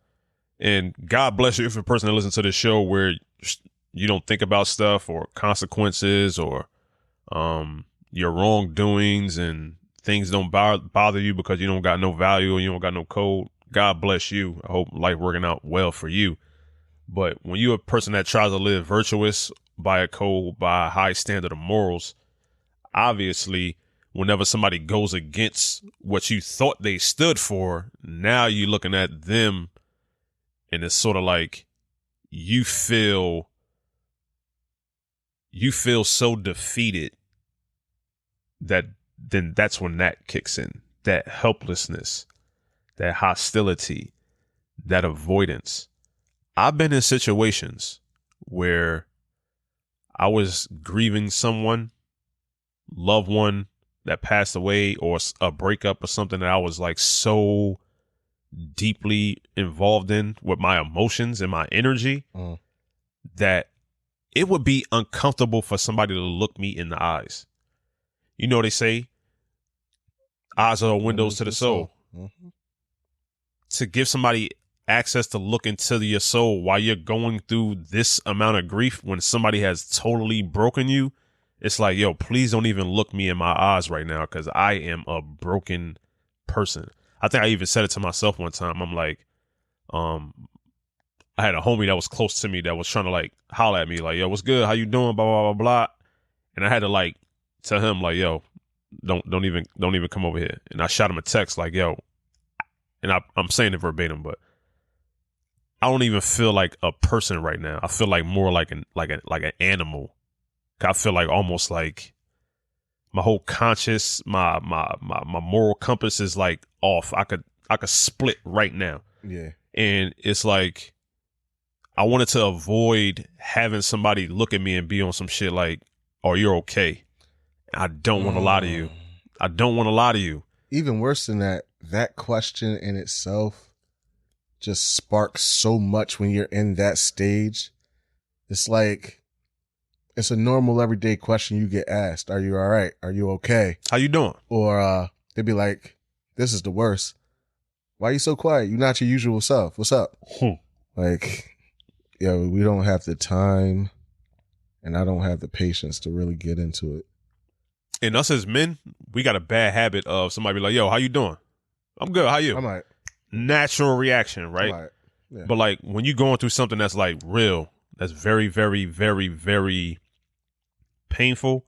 And God bless you if a person that listens to this show where you don't think about stuff or consequences or your wrongdoings and things don't bother you because you don't got no value or you don't got no code. God bless you. I hope life working out well for you. But when you're a person that tries to live virtuous by a code, by a high standard of morals, obviously, whenever somebody goes against what you thought they stood for, now you're looking at them and it's sort of like you feel so defeated that then that's when that kicks in. That helplessness, that hostility, that avoidance. I've been in situations where I was grieving someone, loved one that passed away, or a breakup or something that I was like so deeply involved in with my emotions and my energy that it would be uncomfortable for somebody to look me in the eyes. You know, they say eyes are windows to the soul. To give somebody access to look into your soul while you're going through this amount of grief when somebody has totally broken you, it's like, yo, please don't even look me in my eyes right now because I am a broken person. I think I even said it to myself one time. I'm like, I had a homie that was close to me that was trying to like holler at me like, yo, what's good? How you doing? Blah, blah, blah, blah. And I had to like tell him like, yo, don't even come over here. And I shot him a text like, yo, and I'm saying it verbatim, but I don't even feel like a person right now. I feel like more like an animal. I feel like almost like my whole conscious, my moral compass is like off. I could split right now. Yeah. And it's like I wanted to avoid having somebody look at me and be on some shit like, "Oh, you're okay." I don't want to lie to you. I don't want to lie to you. Even worse than that, that question in itself just sparks so much when you're in that stage. It's like, it's a normal everyday question you get asked. Are you all right? Are you okay? How you doing? Or they'd be like, this is the worst. Why are you so quiet? You're not your usual self. What's up? Like, yo, we don't have the time and I don't have the patience to really get into it. And us as men, we got a bad habit of somebody be like, yo, how you doing? I'm good. How you? I'm like, Natural reaction, right? I'm like, yeah. But like when you going through something that's like real, that's very, very, very, very painful,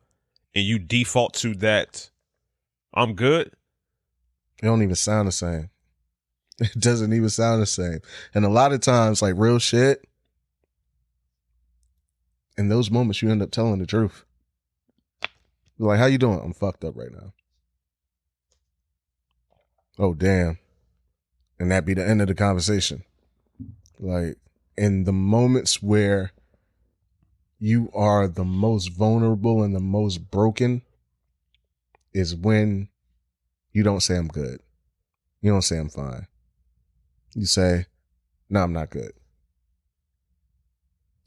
and you default to that, I'm good. It don't even sound the same. It doesn't even sound the same. And a lot of times, like real shit, in those moments, you end up telling the truth. You're like, how you doing? I'm fucked up right now. Oh, damn. And that be the end of the conversation. Like, in the moments where you are the most vulnerable and the most broken is when you don't say I'm good. You don't say I'm fine. You say, no, I'm not good.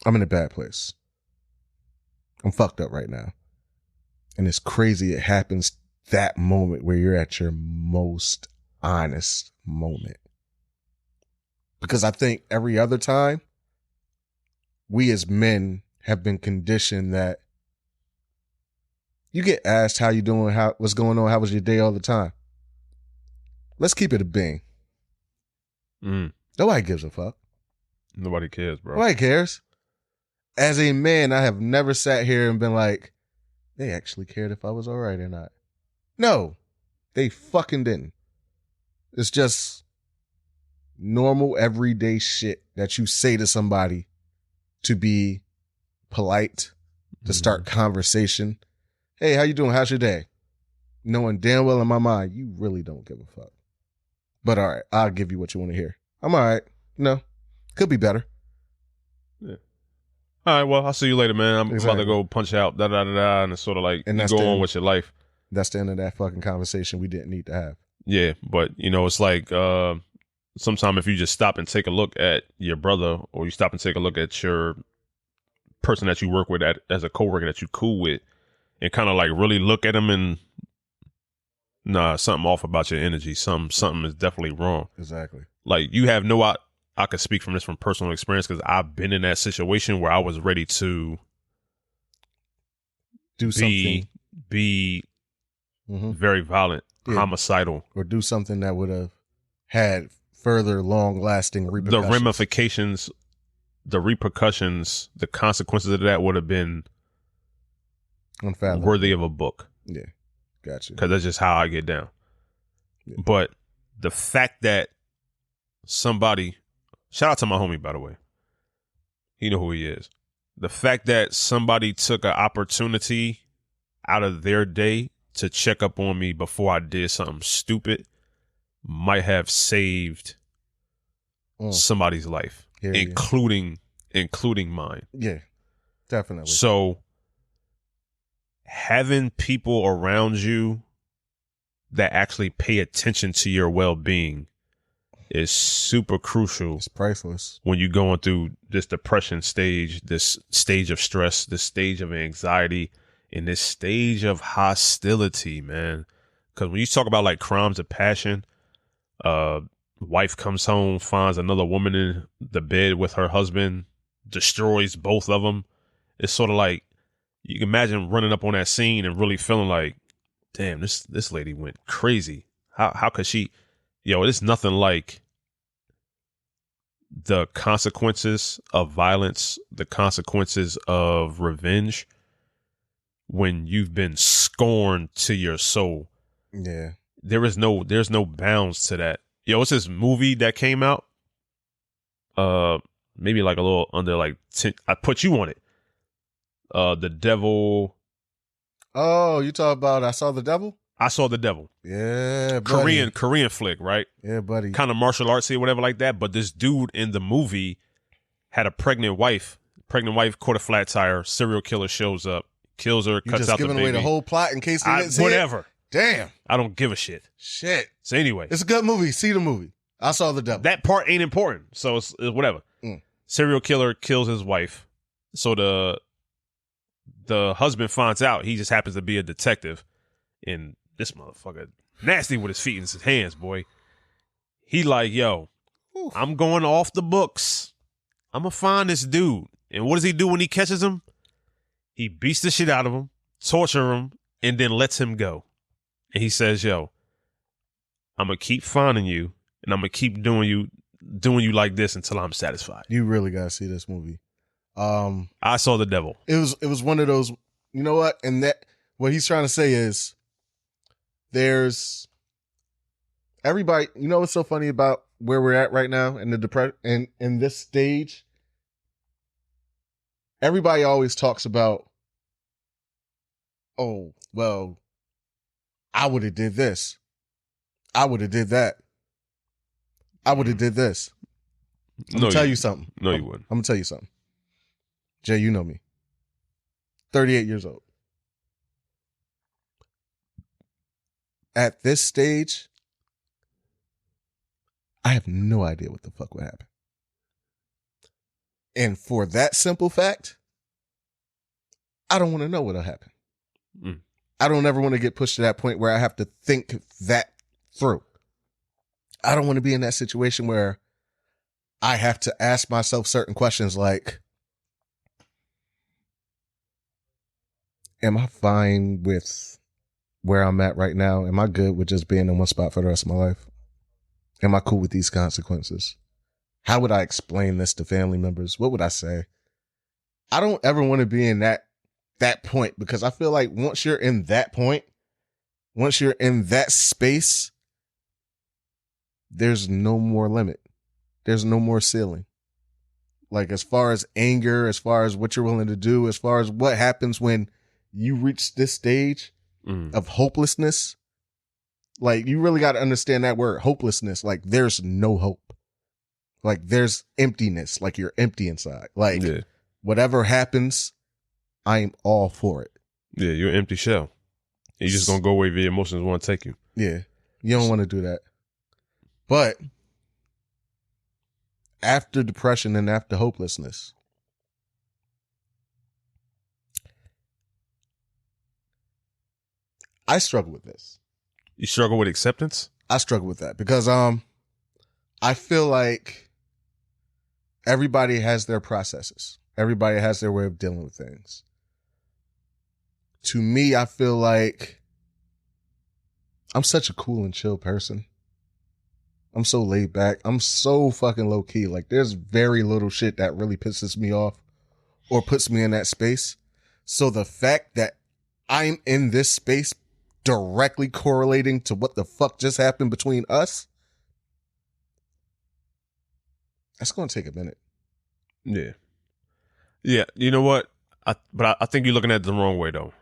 I'm in a bad place. I'm fucked up right now. And it's crazy it happens that moment where you're at your most honest moment. Because I think every other time, we as men have been conditioned that you get asked how you doing, what's going on, how was your day all the time. Let's keep it a bean. Nobody gives a fuck. Nobody cares, bro. Nobody cares. As a man, I have never sat here and been like, they actually cared if I was all right or not. No, they fucking didn't. It's just normal, everyday shit that you say to somebody to be polite, to start conversation. Hey, how you doing? How's your day? Knowing damn well in my mind, you really don't give a fuck. But all right, I'll give you what you want to hear. I'm all right. No, could be better. Yeah. All right, well, I'll see you later, man. I'm about to go punch out, and it's sort of like, and you go on with your life. That's the end of that fucking conversation we didn't need to have. Yeah, but, you know, it's like sometimes if you just stop and take a look at your brother, or you stop and take a look at your person that you work with as a coworker that you cool with, and kind of like really look at him and, nah, something off about your energy. Something is definitely wrong. Exactly. Like, you have no... I could speak from this from personal experience because I've been in that situation where I was ready to do something, be very violent, homicidal, or do something that would have had further long-lasting repercussions. The repercussions, the consequences of that would have been unfathomable, worthy of a book. Yeah, gotcha. Because that's just how I get down. Yeah. But the fact that somebody... Shout out to my homie, by the way. He know who he is. The fact that somebody took an opportunity out of their day to check up on me before I did something stupid might have saved somebody's life, including mine. Yeah, definitely. So having people around you that actually pay attention to your well-being is super crucial. It's priceless. When you're going through this depression stage, this stage of stress, this stage of anxiety, and this stage of hostility, man. Because when you talk about like crimes of passion, wife comes home, finds another woman in the bed with her husband, destroys both of them. It's sort of like, you can imagine running up on that scene and really feeling like, damn, this lady went crazy. How could she? Yo, it's nothing like the consequences of violence, the consequences of revenge when you've been scorned to your soul. Yeah. There's no bounds to that. Yo, it's this movie that came out. Maybe like a little under like 10. I put you on it. The Devil. Oh, you talk about I Saw the Devil? I Saw the Devil. Yeah, buddy. Korean flick, right? Yeah, buddy. Kind of martial artsy or whatever like that. But this dude in the movie had a pregnant wife. Pregnant wife caught a flat tire. Serial killer shows up, kills her, cuts out the baby. You just giving away the whole plot in case they didn't see whatever. It? Damn. I don't give a shit. Shit. So anyway. It's a good movie. See the movie. I Saw the Devil. That part ain't important. So it's whatever. Serial killer kills his wife. So the husband finds out. He just happens to be a detective. And this motherfucker nasty with his feet and his hands, boy. He like, yo, I'm going off the books. I'm going to find this dude. And what does he do when he catches him? He beats the shit out of him, torture him, and then lets him go. And he says, yo, I'm going to keep finding you, and I'm going to keep doing you like this until I'm satisfied. You really got to see this movie. I saw The Devil. It was one of those, you know what? And that, what he's trying to say is there's everybody, you know what's so funny about where we're at right now in the depression and in this stage? Everybody always talks about, oh, well, I would have did this. I would have did that. I would have did this. I'm going to tell you something. No, you wouldn't. I'm going to tell you something. Jay, you know me. 38 years old. At this stage, I have no idea what the fuck would happen. And for that simple fact, I don't want to know what'll happen. I don't ever want to get pushed to that point where I have to think that through. I don't want to be in that situation where I have to ask myself certain questions like, am I fine with where I'm at right now? Am I good with just being in one spot for the rest of my life? Am I cool with these consequences? How would I explain this to family members? What would I say? I don't ever want to be in that point, because I feel like once you're in that point, once you're in that space, there's no more limit. There's no more ceiling. Like, as far as anger, as far as what you're willing to do, as far as what happens when you reach this stage of hopelessness, like, you really got to understand that word, hopelessness. Like, there's no hope. Like, there's emptiness. Like, you're empty inside. Like, whatever happens, I am all for it. Yeah, you're an empty shell. You're just going to go where your emotions want to take you. Yeah, you don't want to do that. But after depression and after hopelessness, I struggle with this. You struggle with acceptance? I struggle with that because I feel like everybody has their processes. Everybody has their way of dealing with things. To me, I feel like I'm such a cool and chill person. I'm so laid back. I'm so fucking low key. Like, there's very little shit that really pisses me off or puts me in that space. So the fact that I'm in this space directly correlating to what the fuck just happened between us, that's going to take a minute. Yeah. Yeah. You know what? I think you're looking at it the wrong way, though.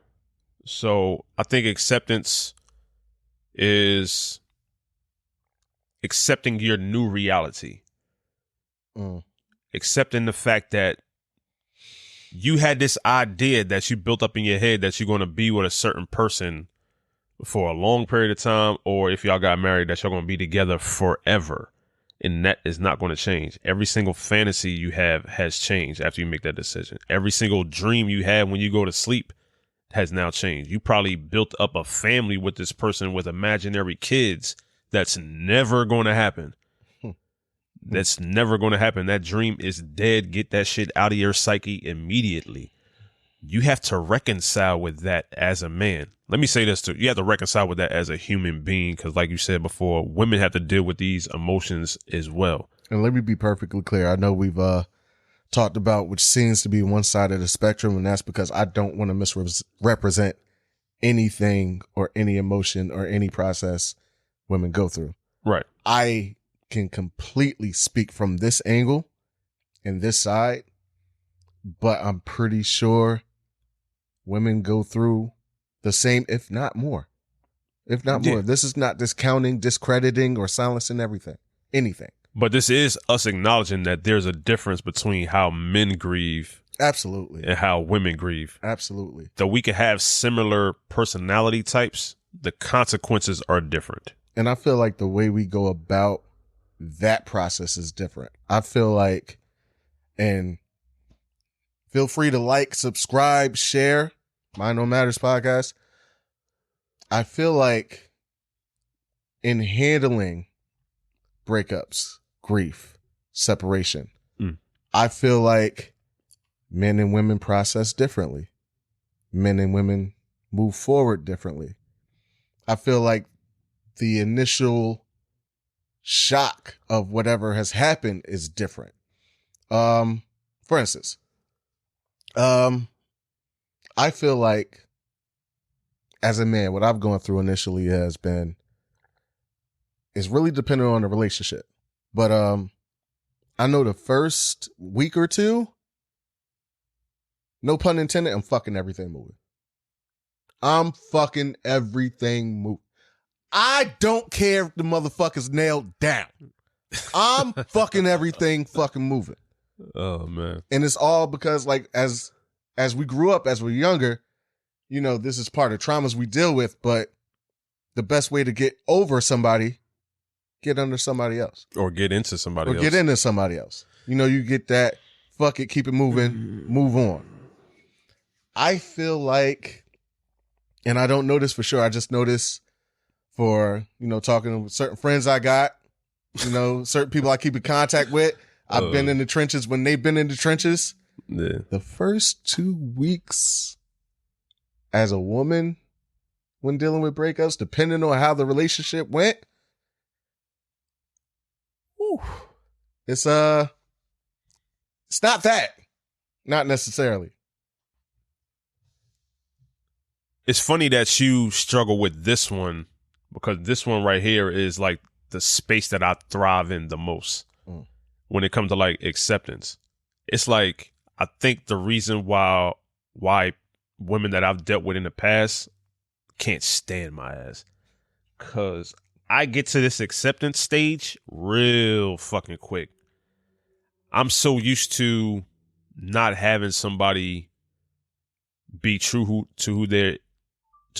So I think acceptance is accepting your new reality. Accepting the fact that you had this idea that you built up in your head that you're going to be with a certain person for a long period of time, or if y'all got married, that y'all going to be together forever. And that is not going to change. Every single fantasy you have has changed after you make that decision. Every single dream you had when you go to sleep has now changed. You probably built up a family with this person with imaginary kids. That's never going to happen. That's never going to happen. That dream is dead. Get that shit out of your psyche immediately. You have to reconcile with that as a man. Let me say this too. You have to reconcile with that as a human being, because like you said before, women have to deal with these emotions as well. And let me be perfectly clear. I know we've talked about which seems to be one side of the spectrum, and that's because I don't want to misrepresent anything or any emotion or any process women go through. Right. I can completely speak from this angle and this side, but I'm pretty sure women go through the same, if not more. If not more. This is not discounting, discrediting, or silencing anything. But this is us acknowledging that there's a difference between how men grieve, absolutely, and how women grieve. Absolutely. Though we can have similar personality types, the consequences are different. And I feel like the way we go about that process is different. I feel like, and feel free to like, subscribe, share Mind No Matters podcast. I feel like in handling breakups, grief, separation, I feel like men and women process differently. men and women move forward differently. I feel like the initial shock of whatever has happened is different. For instance, I feel like as a man, what I've gone through initially is really dependent on the relationship. But I know the first week or two, no pun intended, I'm fucking everything moving. I'm fucking everything moving. I don't care if the motherfucker's nailed down. I'm fucking everything fucking moving. Oh man. And it's all because like as we grew up, as we're younger, you know, this is part of traumas we deal with, but the best way to get over somebody, get under somebody else. Or get into somebody else. Or get into somebody else. You know, you get that, fuck it, keep it moving, move on. I feel like, and I don't know this for sure, I just know this for, you know, talking with certain friends I got, you know, certain people I keep in contact with. I've been in the trenches when they've been in the trenches. Yeah. The first 2 weeks as a woman when dealing with breakups, depending on how the relationship went, it's not that. Not necessarily. It's funny that you struggle with this one because this one right here is like the space that I thrive in the most when it comes to like acceptance. It's like, I think the reason why women that I've dealt with in the past can't stand my ass, because I get to this acceptance stage real fucking quick. I'm so used to not having somebody be true to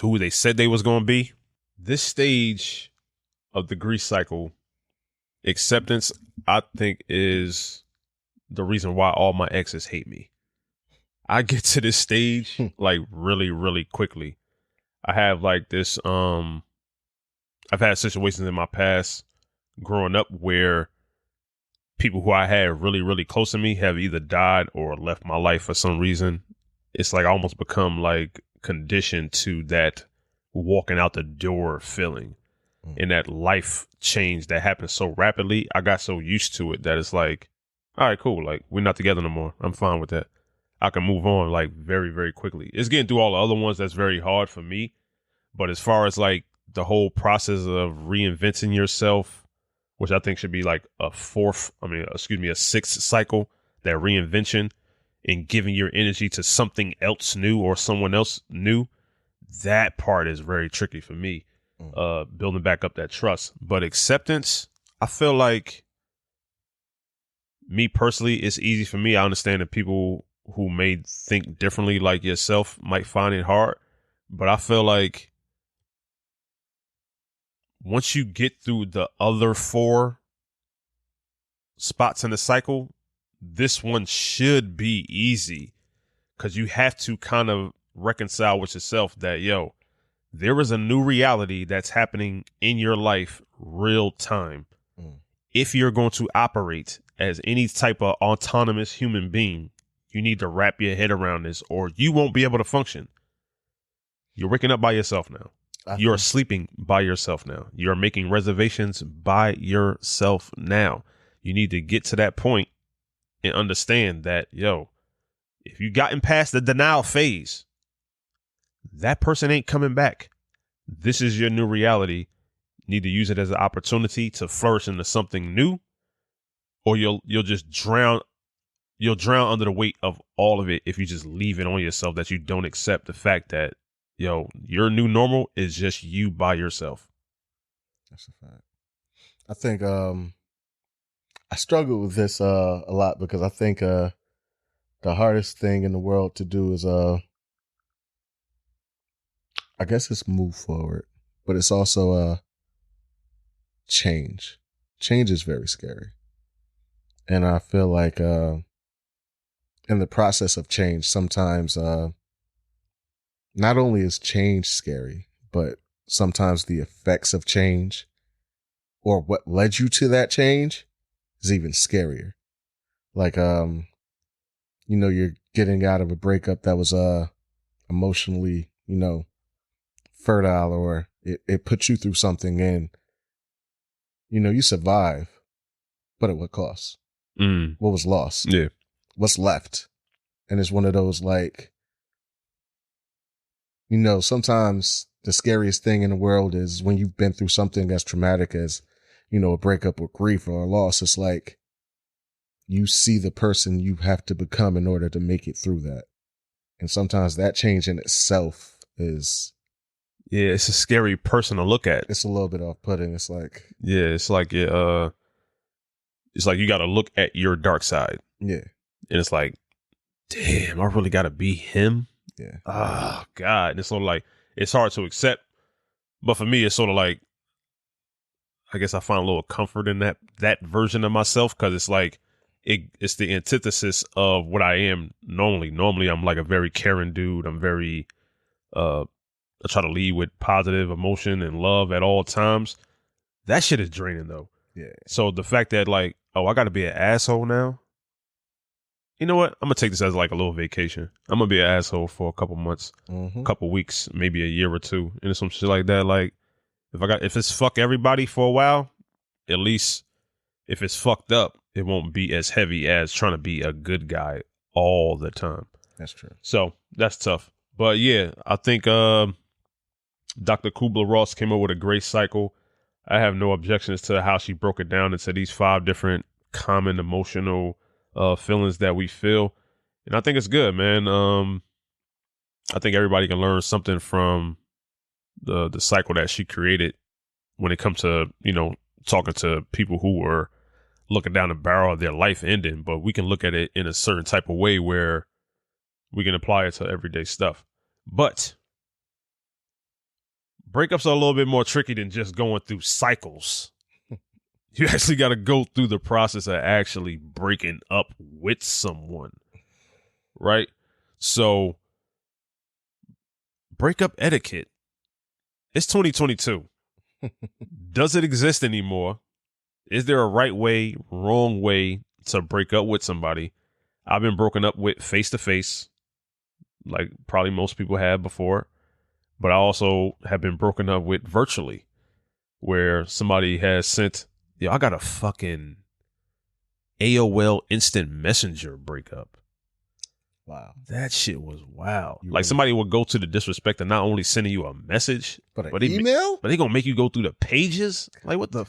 who they said they was going to be. This stage of the grief cycle, acceptance, I think is the reason why all my exes hate me. I get to this stage like really, really quickly. I have like this, I've had situations in my past growing up where people who I had really, really close to me have either died or left my life for some reason. It's like I almost become like conditioned to that walking out the door feeling and that life change that happens so rapidly. I got so used to it that it's like, all right, cool. Like, we're not together no more. I'm fine with that. I can move on like very, very quickly. It's getting through all the other ones that's very hard for me. But as far as like the whole process of reinventing yourself, which I think should be like a sixth cycle, that reinvention and giving your energy to something else new or someone else new, that part is very tricky for me, building back up that trust. But acceptance, I feel like, me personally, it's easy for me. I understand that people who may think differently like yourself might find it hard, but I feel like once you get through the other 4 spots in the cycle, this one should be easy, because you have to kind of reconcile with yourself that, yo, there is a new reality that's happening in your life real time. If you're going to operate as any type of autonomous human being, you need to wrap your head around this or you won't be able to function. You're waking up by yourself now. You're sleeping by yourself now. You're making reservations by yourself now. You need to get to that point and understand that, yo, if you gotten past the denial phase, that person ain't coming back. This is your new reality. You need to use it as an opportunity to flourish into something new, or you'll just drown. You'll drown under the weight of all of it if you just leave it on yourself, that you don't accept the fact that, yo, your new normal is just you by yourself. That's a fact. I think I struggle with this a lot, because I think the hardest thing in the world to do is I guess it's move forward, but it's also change. Change is very scary. And I feel like in the process of change, sometimes not only is change scary, but sometimes the effects of change or what led you to that change is even scarier. Like, you know, you're getting out of a breakup that was a emotionally, fertile, or it puts you through something, and you survive, but at what cost? What was lost? Yeah. What's left? And it's one of those, like, sometimes the scariest thing in the world is when you've been through something as traumatic as, a breakup or grief or a loss. It's like you see the person you have to become in order to make it through that. And sometimes that change in itself is... Yeah, it's a scary person to look at. It's a little bit off-putting. It's like... Yeah, it's like you got to look at your dark side. Yeah. And it's like, damn, I really got to be him? Yeah. Oh, God. And it's sort of like, it's hard to accept. But for me, it's sort of like, I guess I find a little comfort in that version of myself, because it's like, it's the antithesis of what I am normally. Normally, I'm like a very caring dude. I'm very, I try to lead with positive emotion and love at all times. That shit is draining, though. Yeah. So the fact that, like, oh, I got to be an asshole now. You know what? I'm going to take this as like a little vacation. I'm going to be an asshole for a couple months, a couple weeks, maybe a year or two, and some shit like that. Like, if it's fuck everybody for a while, at least if it's fucked up, it won't be as heavy as trying to be a good guy all the time. That's true. So that's tough. But yeah, I think Dr. Kubler-Ross came up with a great cycle. I have no objections to how she broke it down into these 5 different common emotional feelings that we feel. And I think it's good, man. I think everybody can learn something from the cycle that she created when it comes to, talking to people who are looking down the barrel of their life ending, but we can look at it in a certain type of way where we can apply it to everyday stuff. But breakups are a little bit more tricky than just going through cycles. You actually got to go through the process of actually breaking up with someone, right? So breakup etiquette. It's 2022. Does it exist anymore? Is there a right way, wrong way to break up with somebody? I've been broken up with face to face, like probably most people have before, but I also have been broken up with virtually, where somebody has sent, I got a fucking AOL Instant Messenger breakup. Wow. That shit was wild. Like somebody would go to the disrespect of not only sending you a message, but an email? But they gonna make you go through the pages? Like what the...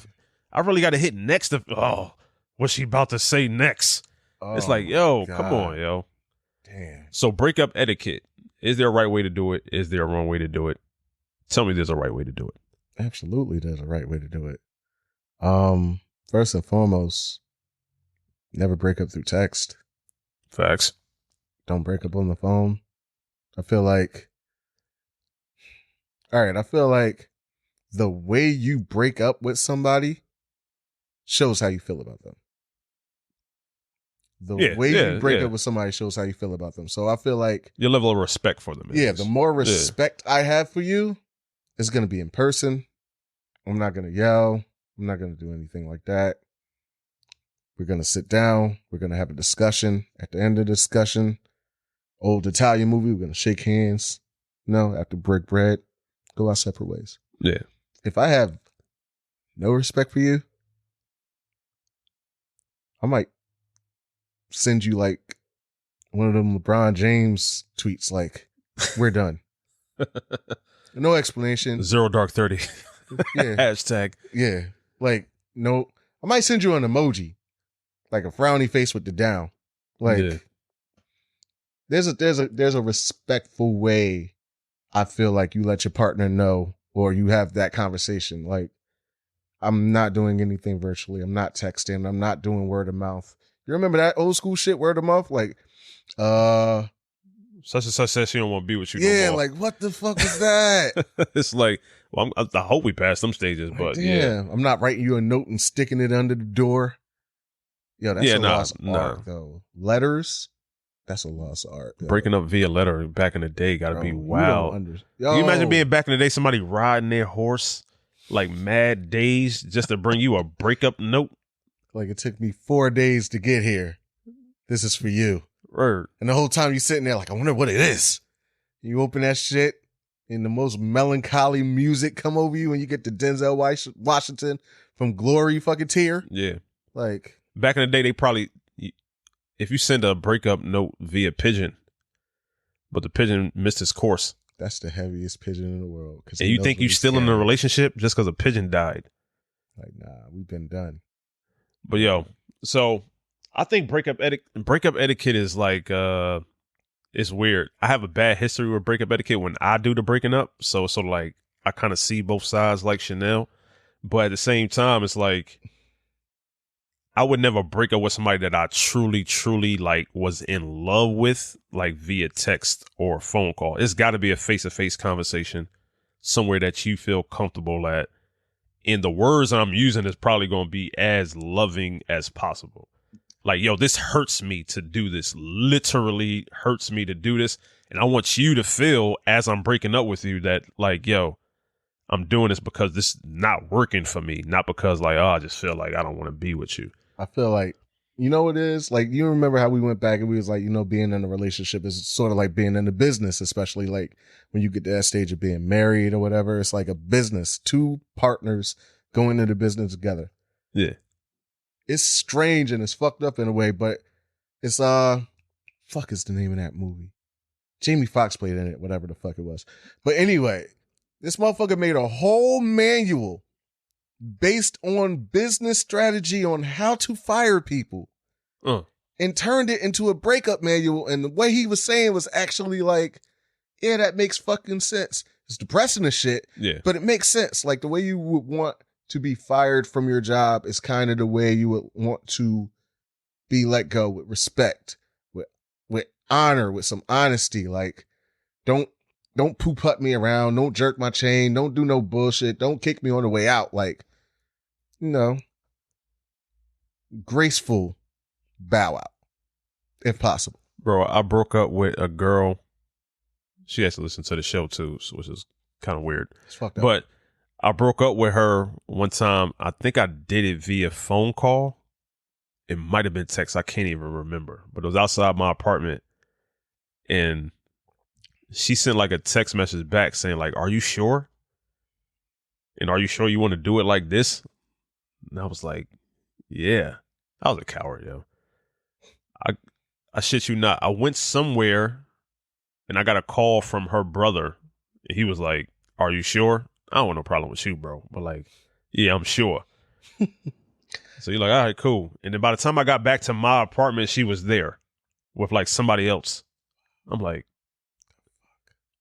I really got to hit next to, what's she about to say next? It's like, yo, God. Come on, yo. Damn. So breakup etiquette. Is there a right way to do it? Is there a wrong way to do it? Tell me there's a right way to do it. Absolutely, there's a right way to do it. First and foremost, never break up through text. Facts. Don't break up on the phone. I feel like the way you break up with somebody shows how you feel about them. The way you break up with somebody shows how you feel about them. So I feel like your level of respect for them. The more respect I have for you is going to be in person. I'm not going to yell. I'm not going to do anything like that. We're going to sit down. We're going to have a discussion. At the end of the discussion, old Italian movie, we're going to shake hands. After break bread, go our separate ways. Yeah. If I have no respect for you, I might send you like one of them LeBron James tweets like, we're done. No explanation. 0 Dark 30. Yeah. Hashtag. Yeah. Like, no. I might send you an emoji. Like a frowny face with the down. Like there's a respectful way I feel like you let your partner know, or you have that conversation. Like, I'm not doing anything virtually. I'm not texting. I'm not doing word of mouth. You remember that old school shit, word of mouth? Like, such and such says she don't want to be with you. Yeah, no more. like what the fuck was that? It's like, well, I hope we passed them stages, but damn, I'm not writing you a note and sticking it under the door. Yo, that's a lost art, though. Letters, that's a lost art. Yo. Breaking up via letter back in the day got to be wild. Can you imagine being back in the day, somebody riding their horse like mad days just to bring you a breakup note? Like, it took me 4 days to get here. This is for you. Right. And the whole time you sitting there like, I wonder what it is. You open that shit and the most melancholy music come over you and you get the Denzel Washington from Glory fucking tear. Yeah. Like, back in the day, they probably, if you send a breakup note via pigeon, but the pigeon missed its course. that's the heaviest pigeon in the world. And you think you still in a relationship just because a pigeon died. Like, nah, we've been done. But yo, so I think breakup etiquette is like, it's weird. I have a bad history with breakup etiquette when I do the breaking up. So it's sort of like, I kind of see both sides like Chanel. But at the same time, it's like, I would never break up with somebody that I truly, truly like was in love with, like via text or phone call. It's got to be a face-to-face conversation somewhere that you feel comfortable at. And the words I'm using is probably going to be as loving as possible. Like, yo, this hurts me to do this. Literally hurts me to do this. And I want you to feel as I'm breaking up with you that like, yo, I'm doing this because this is not working for me. Not because like, oh, I just feel like I don't want to be with you. I feel like, you know what it is? Like, you remember how we went back and we was like, you know, being in a relationship is sort of like being in a business, especially like when you get to that stage of being married or whatever. It's like a business, two partners going into business together. Yeah. It's strange and it's fucked up in a way, but it's, fuck is the name of that movie? Jamie Foxx played in it, whatever the fuck it was. But anyway, this motherfucker made a whole manual based on business strategy on how to fire people and turned it into a breakup manual. And the way he was saying was actually like, yeah, that makes fucking sense. It's depressing as shit, Yeah. but it makes sense. Like the way you would want to be fired from your job is kind of the way you would want to be let go, with respect, with honor, with some honesty. Like, don't poo-putt me around. Don't jerk my chain. Don't do no bullshit. Don't kick me on the way out. Like, you know, graceful bow out, if possible. Bro, I broke up with a girl. She has to listen to the show too, which is kind of weird. It's fucked up. But I broke up with her one time. I think I did it via phone call. It might have been text. I can't even remember. But it was outside my apartment. And she sent like a text message back saying like, are you sure? And are you sure you want to do it like this? And I was like, yeah. I was a coward, yo. I shit you not. I went somewhere and I got a call from her brother. And he was like, are you sure? I don't want no problem with you, bro. But like, yeah, I'm sure. So you're like, all right, cool. And then by the time I got back to my apartment, she was there with like somebody else. I'm like,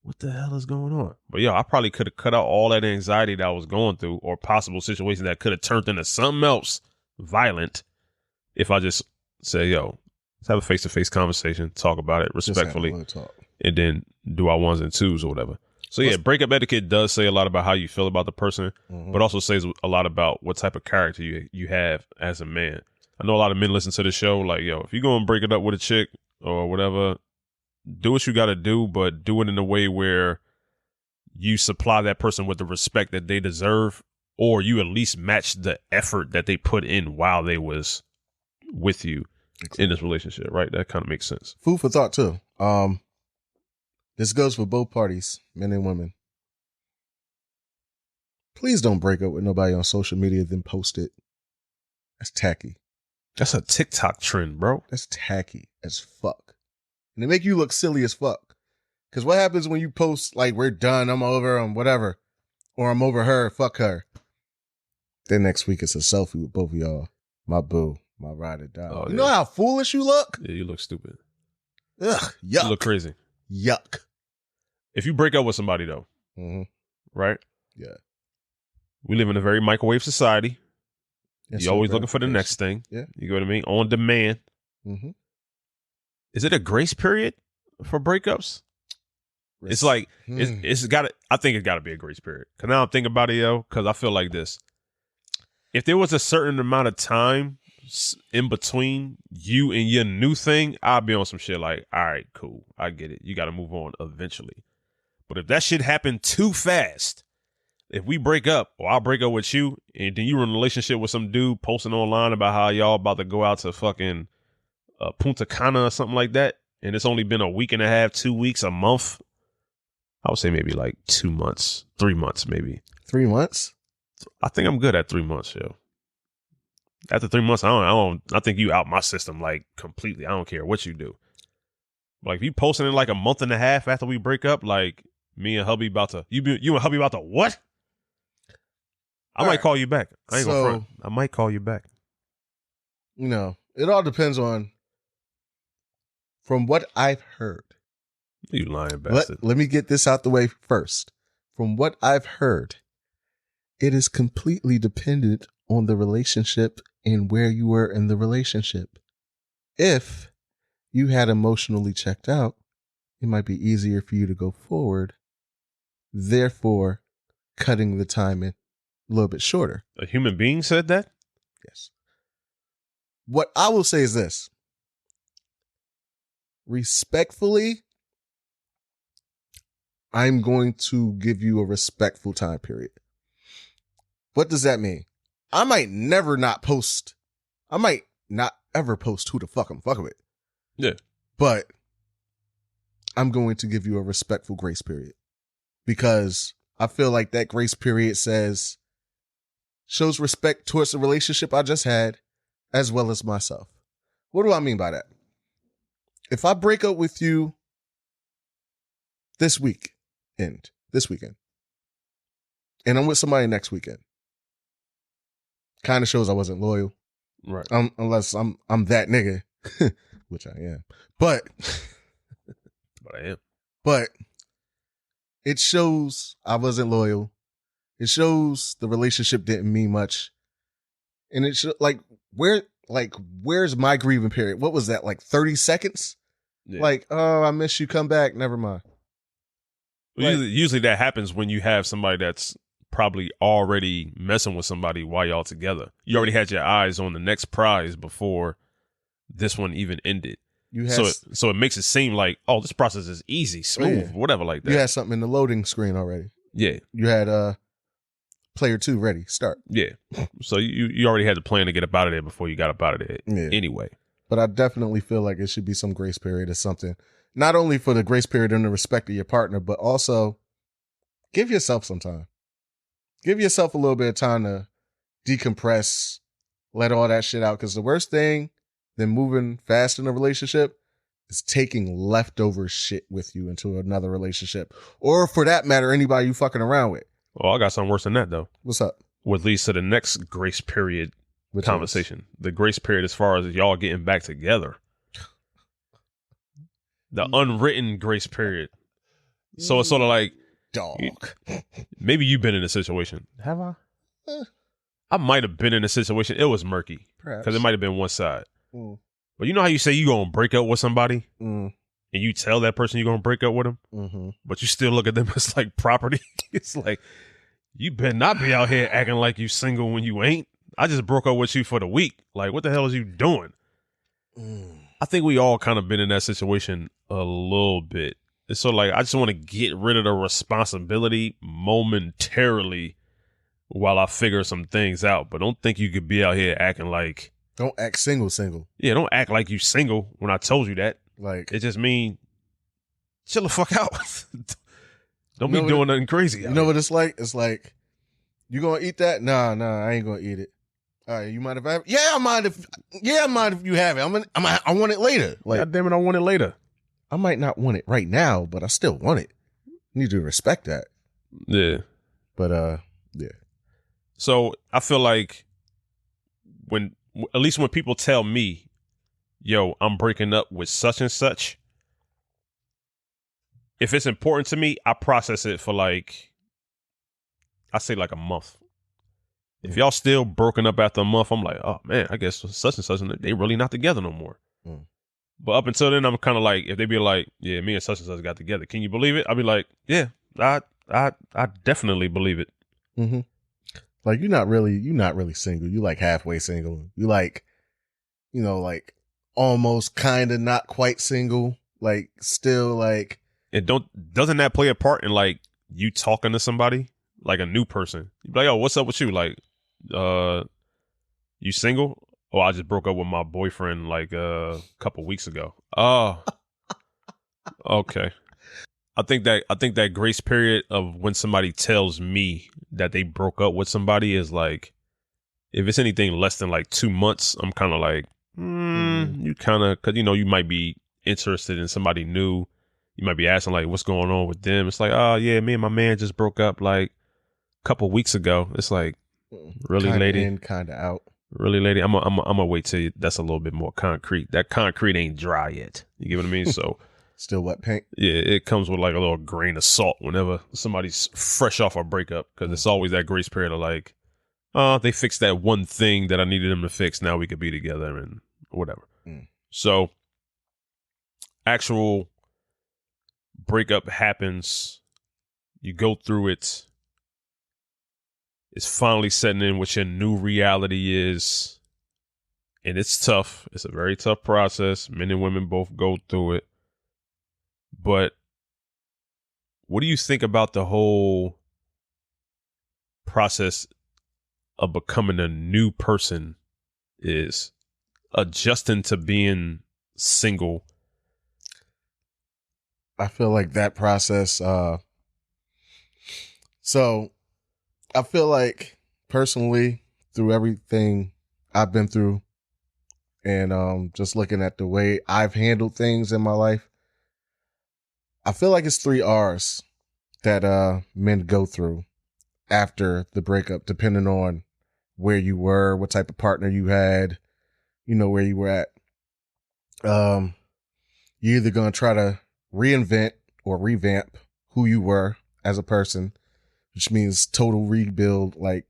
what the hell is going on? But yo, I probably could have cut out all that anxiety that I was going through or possible situations that could have turned into something else violent if I just say, yo, let's have a face-to-face conversation, talk about it respectfully, and then do our ones and twos or whatever. So yeah, breakup etiquette does say a lot about how you feel about the person, but also says a lot about what type of character you have as a man. I know a lot of men listen to the show like, yo, if you're going to break it up with a chick or whatever, do what you got to do, but do it in a way where you supply that person with the respect that they deserve, or you at least match the effort that they put in while they was with you in this relationship, right? That kind of makes sense. Food for thought too. This goes for both parties, men and women. Please don't break up with nobody on social media, then post it. That's tacky. That's a TikTok trend, bro. That's tacky as fuck. And they make you look silly as fuck. Because what happens when you post, like, we're done, I'm over, whatever. Or I'm over her, fuck her. Then next week it's a selfie with both of y'all. My boo, my ride or die. Oh, you know how foolish you look? Yeah, you look stupid. Ugh, yuck. You look crazy. Yuck. If you break up with somebody, though, right? Yeah. We live in a very microwave society. Yes, You're always looking for the next thing. Yeah. You get what I mean? On demand. Mm-hmm. Is it a grace period for breakups? It's like, it's got to, I think it's got to be a grace period. Because now I'm thinking about it, yo, because I feel like this. If there was a certain amount of time in between you and your new thing, I'll be on some shit like, all right, cool. I get it. You got to move on eventually. But if that shit happened too fast, if we break up or I'll break up with you and then you're in a relationship with some dude posting online about how y'all about to go out to fucking Punta Cana or something like that, and it's only been a week and a half, 2 weeks, a month, I would say maybe like 2 months, 3 months, maybe. 3 months? I think I'm good at 3 months, yo. After 3 months, I think you out my system like completely. I don't care what you do. Like if you posting in like a month and a half after we break up, like me and hubby about to you and hubby about to what? I might call you back. I ain't gonna front. I might call you back. You know, it all depends on from what I've heard. You lying bastard. Let me get this out the way first. From what I've heard, it is completely dependent on the relationship and where you were in the relationship. If you had emotionally checked out, it might be easier for you to go forward, therefore cutting the time in a little bit shorter. A human being said that? Yes. What I will say is this. Respectfully, I'm going to give you a respectful time period. What does that mean? I might never not post. I might not ever post who the fuck I'm fucking with. Yeah. But I'm going to give you a respectful grace period because I feel like that grace period shows respect towards the relationship I just had as well as myself. What do I mean by that? If I break up with you this weekend, and I'm with somebody next weekend, kind of shows I wasn't loyal. Right. Unless I'm that nigga, which I am. But I am. But it shows I wasn't loyal. It shows the relationship didn't mean much. And it should where's my grieving period? What was that? Like 30 seconds? Yeah. Like, oh, I miss you. Come back. Never mind. Usually that happens when you have somebody that's probably already messing with somebody while y'all together. You already had your eyes on the next prize before this one even ended. So it makes it seem like, oh, this process is easy, smooth, whatever like that. You had something in the loading screen already. Yeah. You had player 2 ready. Start. Yeah. So you already had the plan to get up out of there before you got up out of there anyway. But I definitely feel like it should be some grace period or something. Not only for the grace period and the respect of your partner, but also give yourself some time. Give yourself a little bit of time to decompress, let all that shit out. Because the worst thing than moving fast in a relationship is taking leftover shit with you into another relationship. Or for that matter, anybody you fucking around with. Oh, I got something worse than that, though. What's up? What leads to the next grace period conversation. The grace period as far as y'all getting back together. The unwritten grace period. So it's sort of like, dog. Maybe you've been in a situation. Have I? I might have been in a situation. It was murky. Because it might have been one side. But you know how you say you going to break up with somebody? And you tell that person you're going to break up with them? But you still look at them as like property? It's like, you better not be out here acting like you single when you ain't. I just broke up with you for the week. Like, what the hell is you doing? I think we all kind of been in that situation a little bit. It's sort of like, I just want to get rid of the responsibility momentarily while I figure some things out. But don't think you could be out here acting like... Don't act single. Yeah, don't act like you single when I told you that. Like, it just mean chill the fuck out. Don't be doing nothing crazy. You know what it's like? It's like, you gonna eat that? Nah, I ain't gonna eat it. All right, you mind if I have it? Yeah, I mind if you have it. I want it later. Like, God damn it, I want it later. I might not want it right now, but I still want it. You need to respect that. Yeah. But yeah. So I feel like at least when people tell me, yo, I'm breaking up with such and such, if it's important to me, I process it for like, I say like a month. If y'all still broken up after a month, I'm like, oh man, I guess such and such, they really not together no more. But up until then, I'm kind of like, if they be like, yeah, me and such got together, can you believe it? I'll be like, yeah, I definitely believe it. Like, you're not really single. You like halfway single. You like, like almost kind of not quite single. Like, still like. And doesn't that play a part in like you talking to somebody, like a new person? You be like, oh, what's up with you? Like, you single? Oh, I just broke up with my boyfriend like a couple weeks ago. Oh, okay. I think that grace period of when somebody tells me that they broke up with somebody is like, if it's anything less than like 2 months, I'm kind of like, you kind of, because you might be interested in somebody new. You might be asking like, what's going on with them? It's like, oh yeah, me and my man just broke up like a couple weeks ago. It's like, really, kinda lady, in, kind of out. really, lady. I'm gonna wait till that's a little bit more concrete. That concrete ain't dry yet. You get what I mean? So. Still wet paint. Yeah, it comes with like a little grain of salt whenever somebody's fresh off a breakup, because it's always that grace period of like, they fixed that one thing that I needed them to fix. Now we could be together and whatever. So, actual breakup happens. You go through it. It's finally setting in what your new reality is. And it's tough. It's a very tough process. Men and women both go through it. But what do you think about the whole process of becoming a new person, is adjusting to being single? I feel like that process, so I feel like personally, through everything I've been through and just looking at the way I've handled things in my life, I feel like it's 3 R's that men go through after the breakup, depending on where you were, what type of partner you had, where you were at. You're either going to try to reinvent or revamp who you were as a person, which means total rebuild. Like,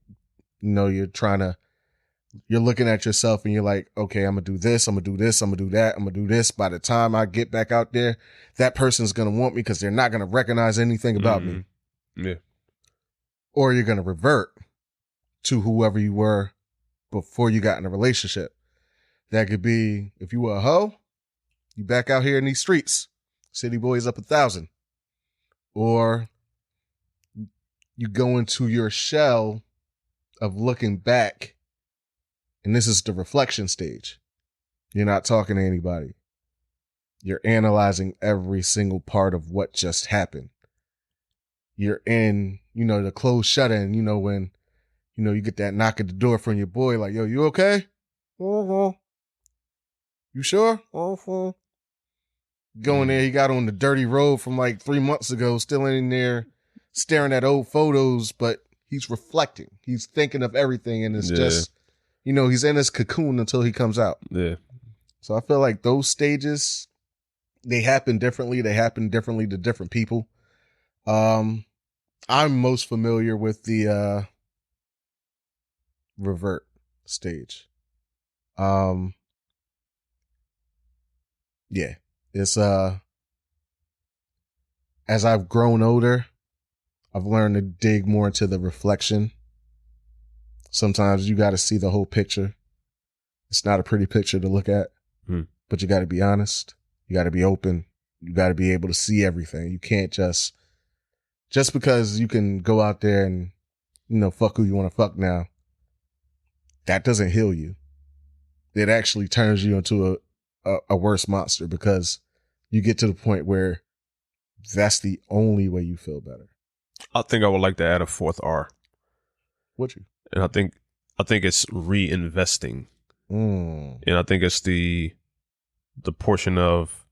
you're looking at yourself and you're like, okay, I'm going to do this. I'm going to do this. I'm going to do that. I'm going to do this. By the time I get back out there, that person's going to want me because they're not going to recognize anything about me. Yeah. Or you're going to revert to whoever you were before you got in a relationship. That could be, if you were a hoe, you back out here in these streets, city boys up 1,000. Or you go into your shell of looking back. And this is the reflection stage. You're not talking to anybody. You're analyzing every single part of what just happened. You're in, the closed shut-in, when, you get that knock at the door from your boy, like, yo, you okay? You sure? Going there, he got on the dirty road from like 3 months ago, still in there staring at old photos, but he's reflecting. He's thinking of everything, and it's just, he's in his cocoon until he comes out. Yeah. So I feel like those stages, they happen differently. They happen differently to different people. I'm most familiar with the revert stage. Yeah, it's as I've grown older, I've learned to dig more into the reflection. Sometimes you got to see the whole picture. It's not a pretty picture to look at, but you got to be honest. You got to be open. You got to be able to see everything. You can't just because you can go out there and, fuck who you want to fuck now. That doesn't heal you. It actually turns you into a worse monster, because you get to the point where that's the only way you feel better. I think I would like to add a 4th R. Would you? And I think it's reinvesting. And I think it's the portion of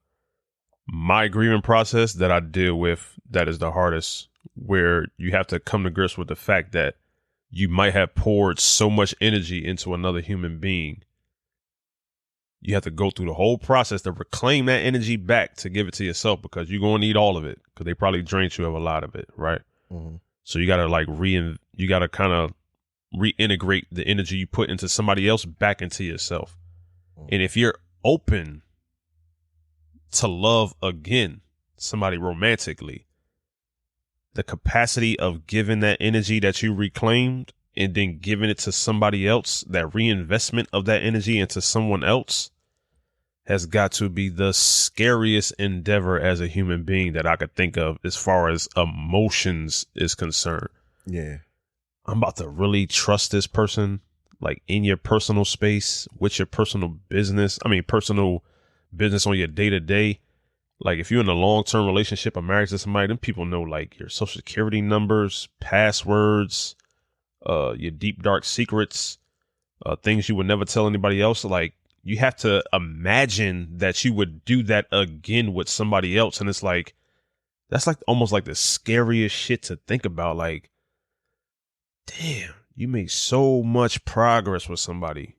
my grieving process that I deal with that is the hardest, where you have to come to grips with the fact that you might have poured so much energy into another human being. You have to go through the whole process to reclaim that energy back to give it to yourself, because you're going to need all of it, because they probably drained you of a lot of it, right? So you got to you got to kind of reintegrate the energy you put into somebody else back into yourself. And if you're open to love again, somebody romantically, the capacity of giving that energy that you reclaimed and then giving it to somebody else, that reinvestment of that energy into someone else, has got to be the scariest endeavor as a human being that I could think of as far as emotions is concerned. Yeah. I'm about to really trust this person, like in your personal space, with your personal business. Personal business on your day to day. Like if you're in a long-term relationship or married to somebody, then people know like your social security numbers, passwords, your deep dark secrets, things you would never tell anybody else. Like you have to imagine that you would do that again with somebody else. And it's like, that's like almost like the scariest shit to think about. Like, damn, you made so much progress with somebody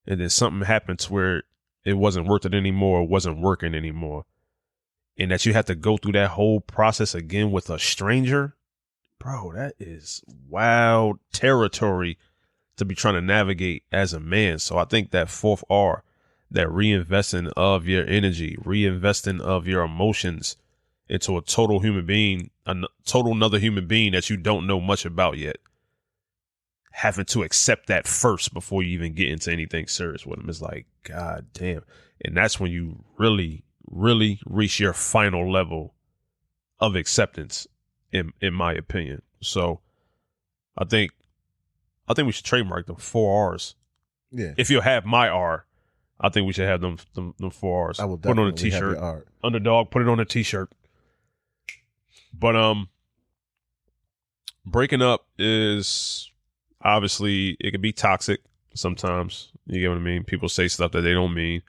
and then something happened to where it wasn't worth it anymore, or wasn't working anymore. And that you have to go through that whole process again with a stranger. Bro, that is wild territory to be trying to navigate as a man. So I think that fourth R, that reinvesting of your energy, reinvesting of your emotions into a total human being, another human being that you don't know much about yet. Having to accept that first before you even get into anything serious with them is like, God damn. And that's when you really, really reach your final level of acceptance, in my opinion. So I think we should trademark them 4 R's. Yeah. If you'll have my R, I think we should have them 4 R's. I will put it on a definitely have t-shirt. your art. Underdog, put it on a t-shirt. But breaking up is obviously, it can be toxic sometimes. You get what I mean? People say stuff that they don't mean.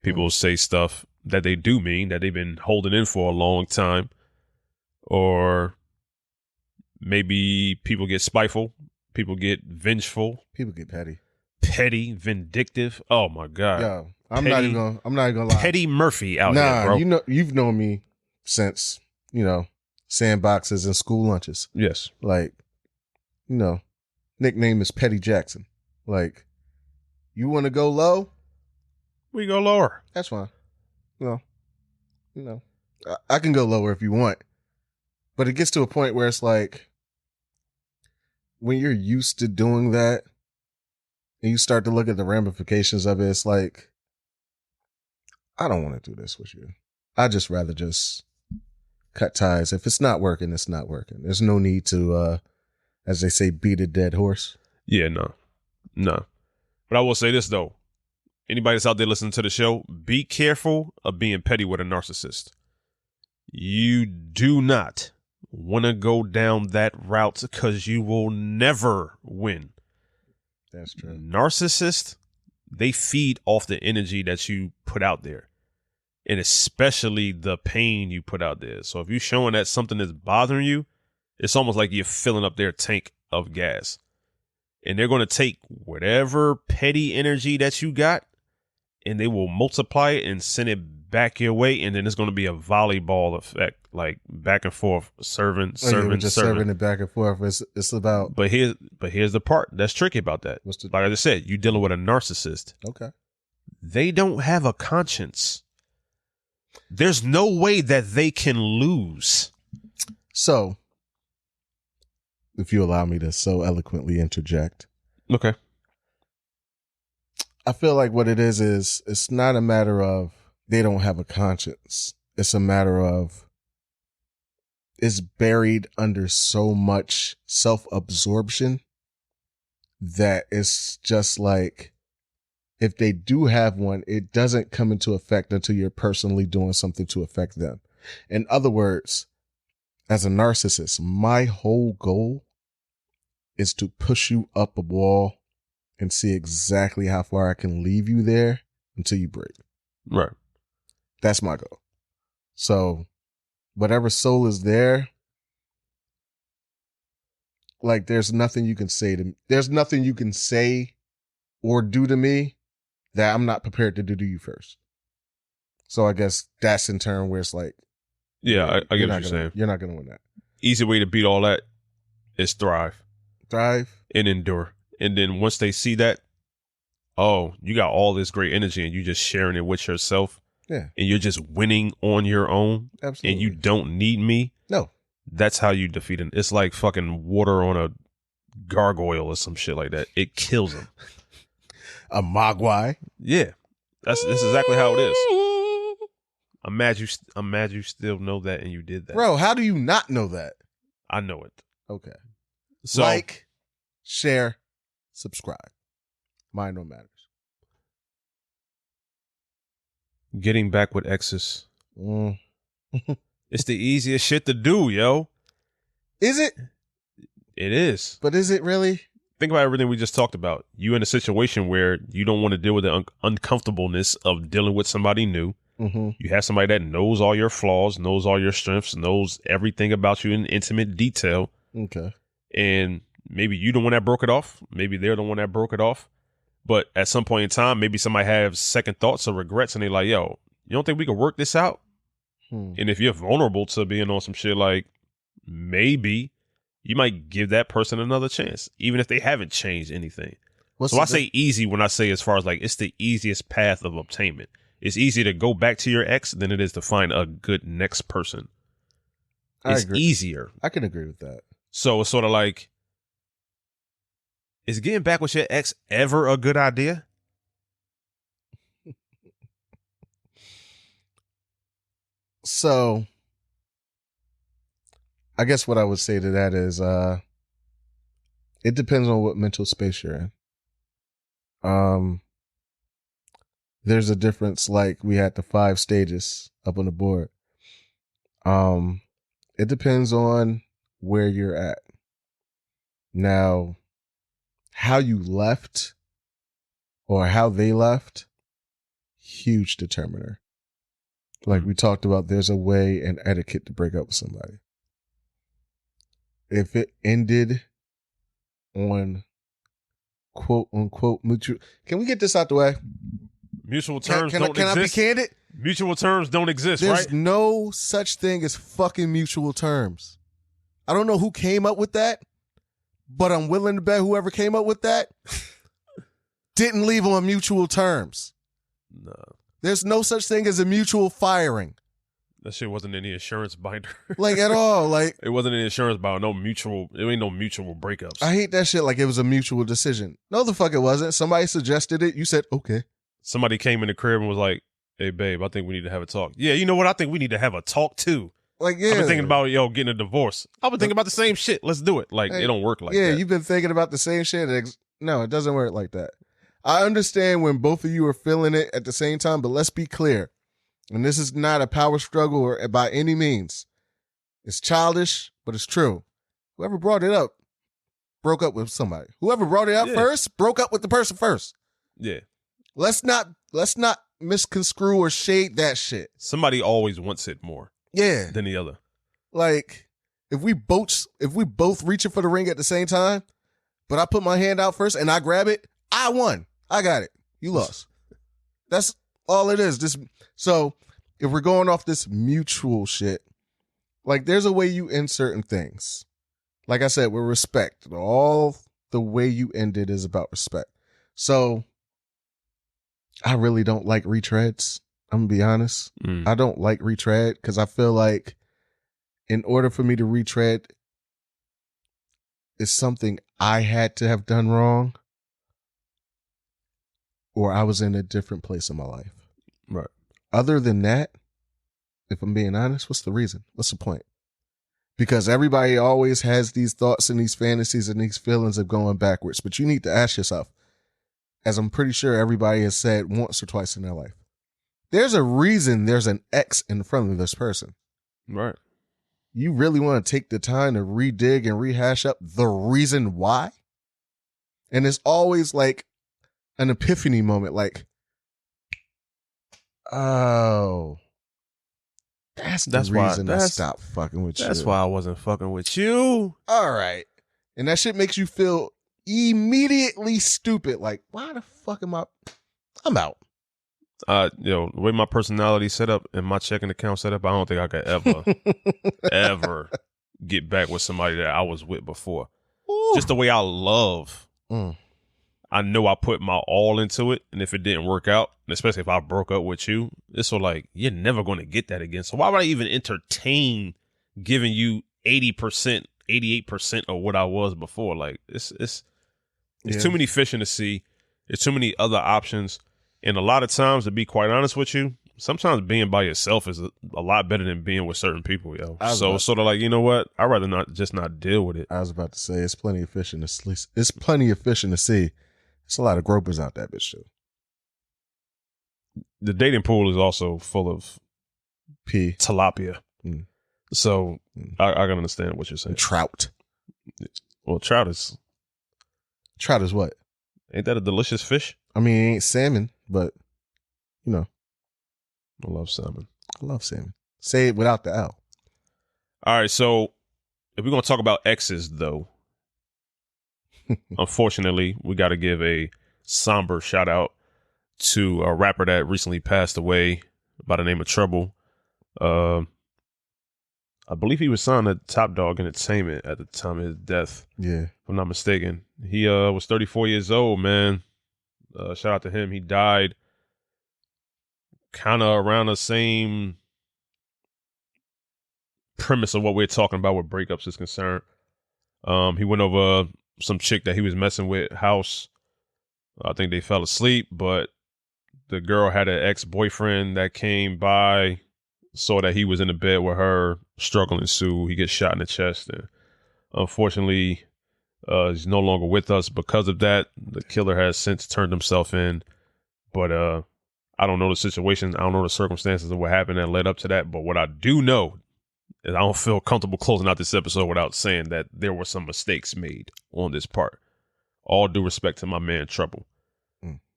People say stuff that they do mean, that they've been holding in for a long time. Or maybe people get spiteful. People get vengeful. People get petty. Petty, vindictive. Oh my God. Yo, I'm not even gonna lie. Petty Murphy out here, bro. You've known me since, sandboxes and school lunches. Yes. Like, nickname is Petty Jackson. Like, you want to go low? We go lower. That's fine. I can go lower if you want. But it gets to a point where it's like, when you're used to doing that and you start to look at the ramifications of it, it's like, I don't want to do this with you. I just rather just cut ties. If it's not working, it's not working. There's no need to, as they say, beat a dead horse. Yeah, no. But I will say this, though. Anybody that's out there listening to the show, be careful of being petty with a narcissist. You do not want to go down that route because you will never win. That's true. Narcissists, they feed off the energy that you put out there, and especially the pain you put out there. So if you're showing that something is bothering you, it's almost like you're filling up their tank of gas. And they're going to take whatever petty energy that you got, and they will multiply it and send it back your way, and then it's going to be a volleyball effect, like back and forth, serving it back and forth. It's about. But here's the part that's tricky about that. Like I just said, you're dealing with a narcissist. Okay. They don't have a conscience. There's no way that they can lose. So, if you allow me to so eloquently interject. Okay. I feel like what it is it's not a matter of they don't have a conscience. It's a matter of it's buried under so much self-absorption that it's just like, if they do have one, it doesn't come into effect until you're personally doing something to affect them. In other words, as a narcissist, my whole goal is to push you up a wall and see exactly how far I can leave you there until you break. Right. That's my goal. So whatever soul is there, like there's nothing you can say to me. There's nothing you can say or do to me that I'm not prepared to do to you first. So I guess that's in turn where it's like, yeah, I get what you're saying. You're not going to win that. Easy way to beat all that is thrive. Thrive. And endure. And then once they see that, oh, you got all this great energy and you just sharing it with yourself. Yeah. And you're just winning on your own. Absolutely. And you don't need me. No. That's how you defeat it. It's like fucking water on a gargoyle or some shit like that. It kills them. A mogwai. Yeah. That's exactly how it is. I'm mad you still know that and you did that. Bro, how do you not know that? I know it. Okay. So, like, share, subscribe. Mind no matters. Getting back with exes. It's the easiest shit to do, yo. Is it? It is. But is it really? Think about everything we just talked about. You in a situation where you don't want to deal with the uncomfortableness of dealing with somebody new. Mm-hmm. You have somebody that knows all your flaws, knows all your strengths, knows everything about you in intimate detail. Okay. And maybe you the one that broke it off. Maybe they're the one that broke it off. But at some point in time, maybe somebody has second thoughts or regrets and they're like, yo, you don't think we could work this out? And if you're vulnerable to being on some shit, like maybe you might give that person another chance, even if they haven't changed anything. So I say easy when I say as far as like it's the easiest path of obtainment. It's easier to go back to your ex than it is to find a good next person. It's easier. I can agree with that. So it's sort of like, is getting back with your ex ever a good idea? So I guess what I would say to that is it depends on what mental space you're in. There's a difference, like we had the 5 stages up on the board. It depends on where you're at. Now, how you left or how they left, huge determiner. Like we talked about, there's a way and etiquette to break up with somebody. If it ended on quote unquote mutual, can we get this out the way? Mutual terms can don't I be exist. candid? Mutual terms don't exist, There's right? no such thing as fucking mutual terms. I don't know who came up with that, but I'm willing to bet whoever came up with that didn't leave on mutual terms. No. There's no such thing as a mutual firing. That shit wasn't in the insurance binder. Like at all. Like it wasn't in the insurance binder. It ain't no mutual breakups. I hate that shit like it was a mutual decision. No, the fuck it wasn't. Somebody suggested it. You said, okay. Somebody came in the crib and was like, hey, babe, I think we need to have a talk. Yeah, you know what? I think we need to have a talk too. Like, yeah. I've been thinking about, getting a divorce. I've been thinking about the same shit. Let's do it. Like, it don't work like that. Yeah, you've been thinking about the same shit. No, it doesn't work like that. I understand when both of you are feeling it at the same time, but let's be clear. And this is not a power struggle or by any means. It's childish, but it's true. Whoever brought it up broke up with somebody. Whoever brought it up first broke up with the person first. Yeah. Let's not misconstrue or shade that shit. Somebody always wants it more. Yeah. Than the other. Like, if we both reaching for the ring at the same time, but I put my hand out first and I grab it, I won. I got it. You lost. That's all it is. So if we're going off this mutual shit, like there's a way you end certain things. Like I said, with respect. All the way you end it is about respect. So I really don't like retreads. I'm gonna be honest. I don't like retread because I feel like in order for me to retread, it's something I had to have done wrong or I was in a different place in my life. Right. Other than that, if I'm being honest, what's the reason? What's the point? Because everybody always has these thoughts and these fantasies and these feelings of going backwards. But you need to ask yourself, as I'm pretty sure everybody has said once or twice in their life, there's a reason there's an X in front of this person. Right. You really want to take the time to redig and rehash up the reason why? And it's always like an epiphany moment, like, oh, that's the reason I stopped fucking with you. That's why I wasn't fucking with you. All right. And that shit makes you feel immediately stupid. Like, why the fuck am I'm out. The way my personality set up and my checking account set up, I don't think I could ever get back with somebody that I was with before. Ooh. Just the way I love. I know I put my all into it, and if it didn't work out, and especially if I broke up with you, it's sort of like, you're never going to get that again. So why would I even entertain giving you 80%, 88% of what I was before? Like, it's too many fish in the sea. There's too many other options. And a lot of times, to be quite honest with you, sometimes being by yourself is a lot better than being with certain people, yo. So it's sort of like, you know what? I'd rather not deal with it. I was about to say, it's plenty of fish in the sea. It's plenty of fish in the sea. There's a lot of gropers out that bitch too. The dating pool is also full of P. tilapia. Mm. So I can understand what you're saying. Trout. Well, trout is What? ain't that a delicious fish? I mean, it ain't salmon, but you know, I love salmon. I love salmon. Say it without the L. All right, so if we're gonna talk about exes, though, unfortunately, we got to give a somber shout out to a rapper that recently passed away by the name of Trouble. I believe he was signed to Top Dog Entertainment at the time of his death. Yeah. If I'm not mistaken. He was 34 years old, man. Shout out to him. He died kind of around the same premise of what we're talking about with breakups is concerned. He went over some chick that he was messing with house. I think they fell asleep, but the girl had an ex-boyfriend that came by, saw that he was in the bed with her, struggling Sue. He gets shot in the chest, and unfortunately, he's no longer with us because of that. The killer has since turned himself in, but I don't know the situation. I don't know the circumstances of what happened that led up to that. But what I do know is I don't feel comfortable closing out this episode without saying that there were some mistakes made on this part. All due respect to my man Trouble.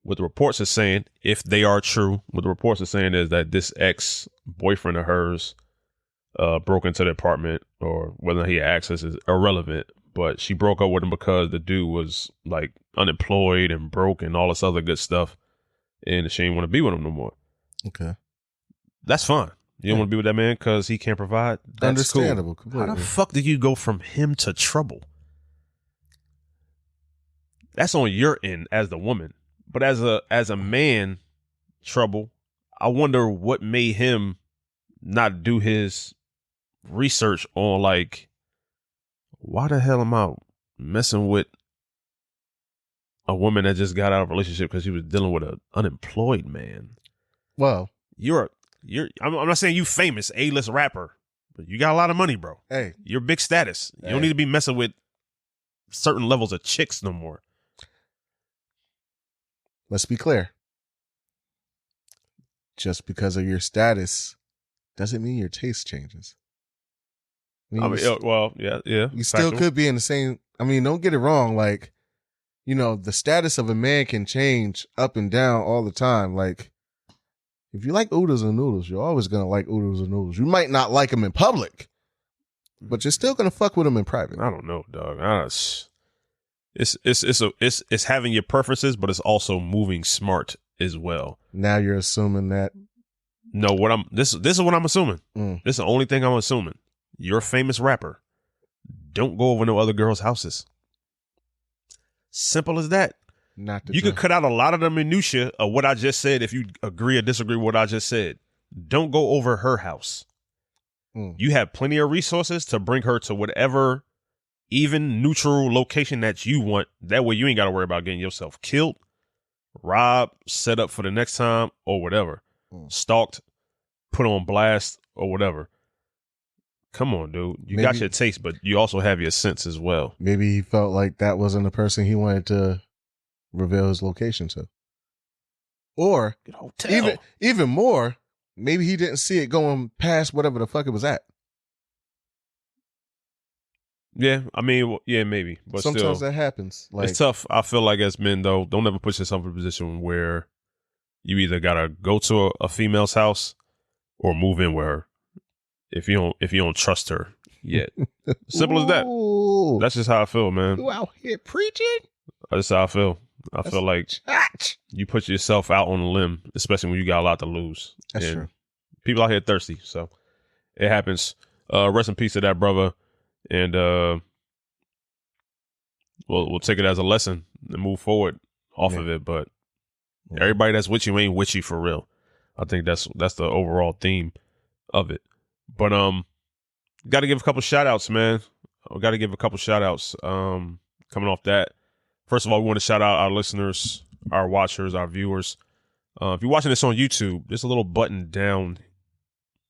What the reports are saying, if they are true, what the reports are saying is that this ex-boyfriend of hers broke into the apartment, or whether he had access is irrelevant, but she broke up with him because the dude was like unemployed and broke and all this other good stuff, and she didn't want to be with him no more. Okay. That's fine. You don't want to be with that man because he can't provide? That's understandable. Cool. How the Completely. fuck did you go from him to Trouble? That's on your end as the woman. But as a man, Trouble, I wonder what made him not do his research on, like, why the hell am I messing with a woman that just got out of a relationship because she was dealing with an unemployed man? Well, I'm not saying you famous A-list rapper, but you got a lot of money, bro. hey, You're big status. You don't Hey. need to be messing with certain levels of chicks no more. let's be clear. Just because of your status doesn't mean your taste changes. I mean, yeah. You still factual. could be in the same. I mean, don't get it wrong. Like, you know, the status of a man can change up and down all the time. Like, if you like oodles and noodles, you're always going to like oodles and noodles. You might not like them in public, but you're still going to fuck with them in private. I don't know, dog. It's having your preferences, but it's also moving smart as well. Now you're assuming that. No, this is what I'm assuming. Mm. This is the only thing I'm assuming. You're a famous rapper. Don't go over no other girls' houses. Simple as that. Not the You could cut out a lot of the minutia of what I just said if you agree or disagree with what I just said. Don't go over her house. Mm. You have plenty of resources to bring her to whatever even neutral location that you want. That way you ain't got to worry about getting yourself killed, robbed, set up for the next time, or whatever. Stalked, put on blast, or whatever. Come on, dude. You got your taste, but you also have your sense as well. Maybe he felt like that wasn't the person he wanted to reveal his location to. Or even more, maybe he didn't see it going past whatever the fuck it was at. Yeah, I mean, yeah, maybe. But sometimes still, that happens. Like, it's tough. I feel like as men, though, don't ever put yourself in a position where you either gotta go to a female's house or move in with her if you don't trust her yet. Simple as that. Ooh, That's just how I feel, man. you out here preaching? That's how I feel. I feel like you put yourself out on a limb, especially when you got a lot to lose. That's And true. people out here thirsty, so it happens. Rest in peace to that brother, and we'll take it as a lesson and move forward off of it. But everybody that's with you ain't with you for real. I think that's the overall theme of it. But got to give a couple shout outs, man. We got to give a couple shout outs. Coming off that, first of all, we want to shout out our listeners, our watchers, our viewers. If you're watching this on YouTube, there's a little button down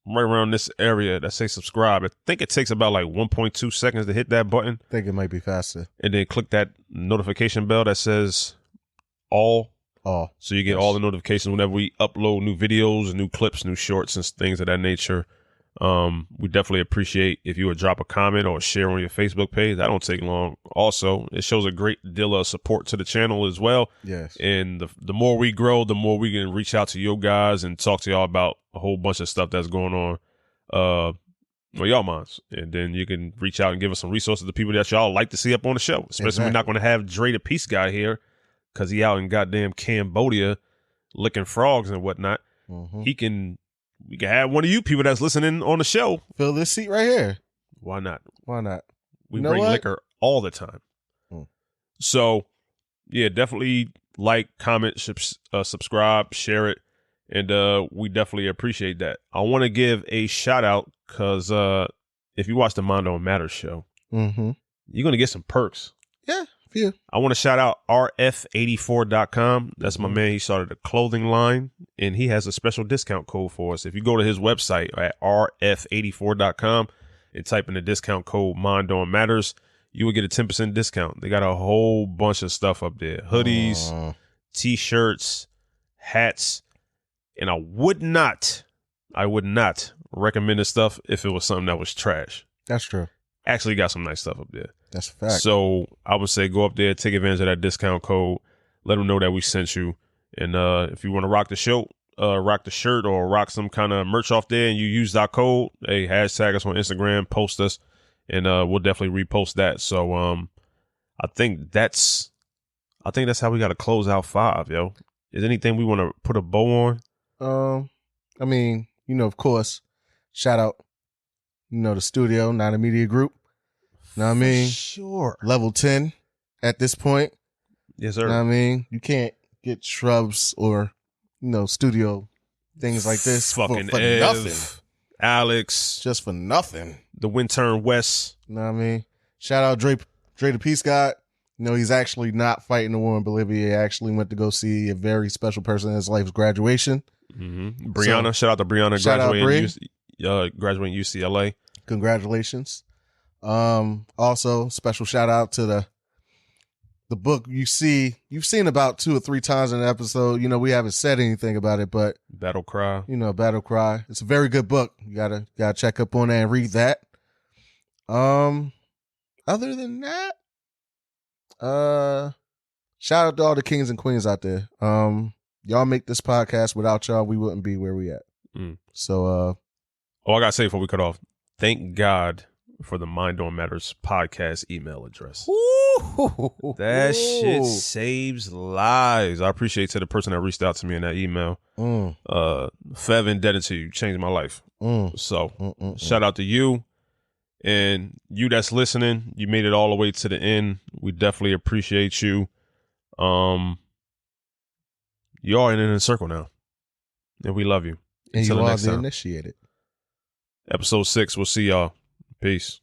right around this area that says subscribe. I think it takes about like 1.2 seconds to hit that button. I think it might be faster. And then click that notification bell that says all All. So you get all the notifications whenever we upload new videos, new clips, new shorts, and things of that nature. We definitely appreciate if you would drop a comment or share on your Facebook page. That don't take long. Also, it shows a great deal of support to the channel as well. Yes. And the more we grow, the more we can reach out to you guys and talk to y'all about a whole bunch of stuff that's going on. Well, y'all minds. And then you can reach out and give us some resources to people that y'all like to see up on the show. Especially we're not going to have Dre the Peace Guy here because he out in goddamn Cambodia licking frogs and whatnot. Mm-hmm. We can have one of you people that's listening on the show. Fill this seat right here. Why not? Why not? We You know bring what? liquor all the time. So, yeah, definitely like, comment, subscribe, share it. And we definitely appreciate that. I want to give a shout out because if you watch the Mind Don't Matter show, you're going to get some perks. Yeah, few. I want to shout out rf84.com. That's my man. He started a clothing line, and he has a special discount code for us. If you go to his website at rf84.com and type in the discount code Mind Don't Matters, you will get a 10% discount. They got a whole bunch of stuff up there. Hoodies, T-shirts, hats. And I would not recommend this stuff if it was something that was trash. That's true. Actually got some nice stuff up there. That's a fact. So I would say go up there, take advantage of that discount code, let them know that we sent you. And if you want to rock the show, rock the shirt or rock some kind of merch off there and you use that code, hey, hashtag us on Instagram, post us, and we'll definitely repost that. So I think that's how we got to close out 5, yo. Is there anything we want to put a bow on? I mean, of course, shout out, the studio, Not a Media Group. Know what I mean? Sure. Level 10 at this point. Yes, sir. Know what I mean? You can't get shrubs or, studio things like this Fucking for Ev, nothing. Alex. Just for nothing. The Wintern West. Know what I mean? Shout out Dre the Peace God. He's actually not fighting the war in Bolivia. He actually went to go see a very special person in his life's graduation. Brianna, shout out to Brianna, graduating UCLA. Congratulations. Also, special shout out to the book you've seen about 2 or 3 times in the episode. We haven't said anything about it, but Battle Cry. Battle Cry. It's a very good book. You gotta check up on that and read that. Other than that, shout out to all the kings and queens out there. Y'all make this podcast. Without y'all, we wouldn't be where we at. So, I gotta say before we cut off, thank God for the Mind Don't Matters podcast email address. That shit saves lives. I appreciate to the person that reached out to me in that email. Fev, indebted to you. Changed my life. So shout out to you and you that's listening. You made it all the way to the end. We definitely appreciate you. You are in a circle now, and we love you. And Until you the are next the time. initiated. Episode 6. We'll see y'all. Peace.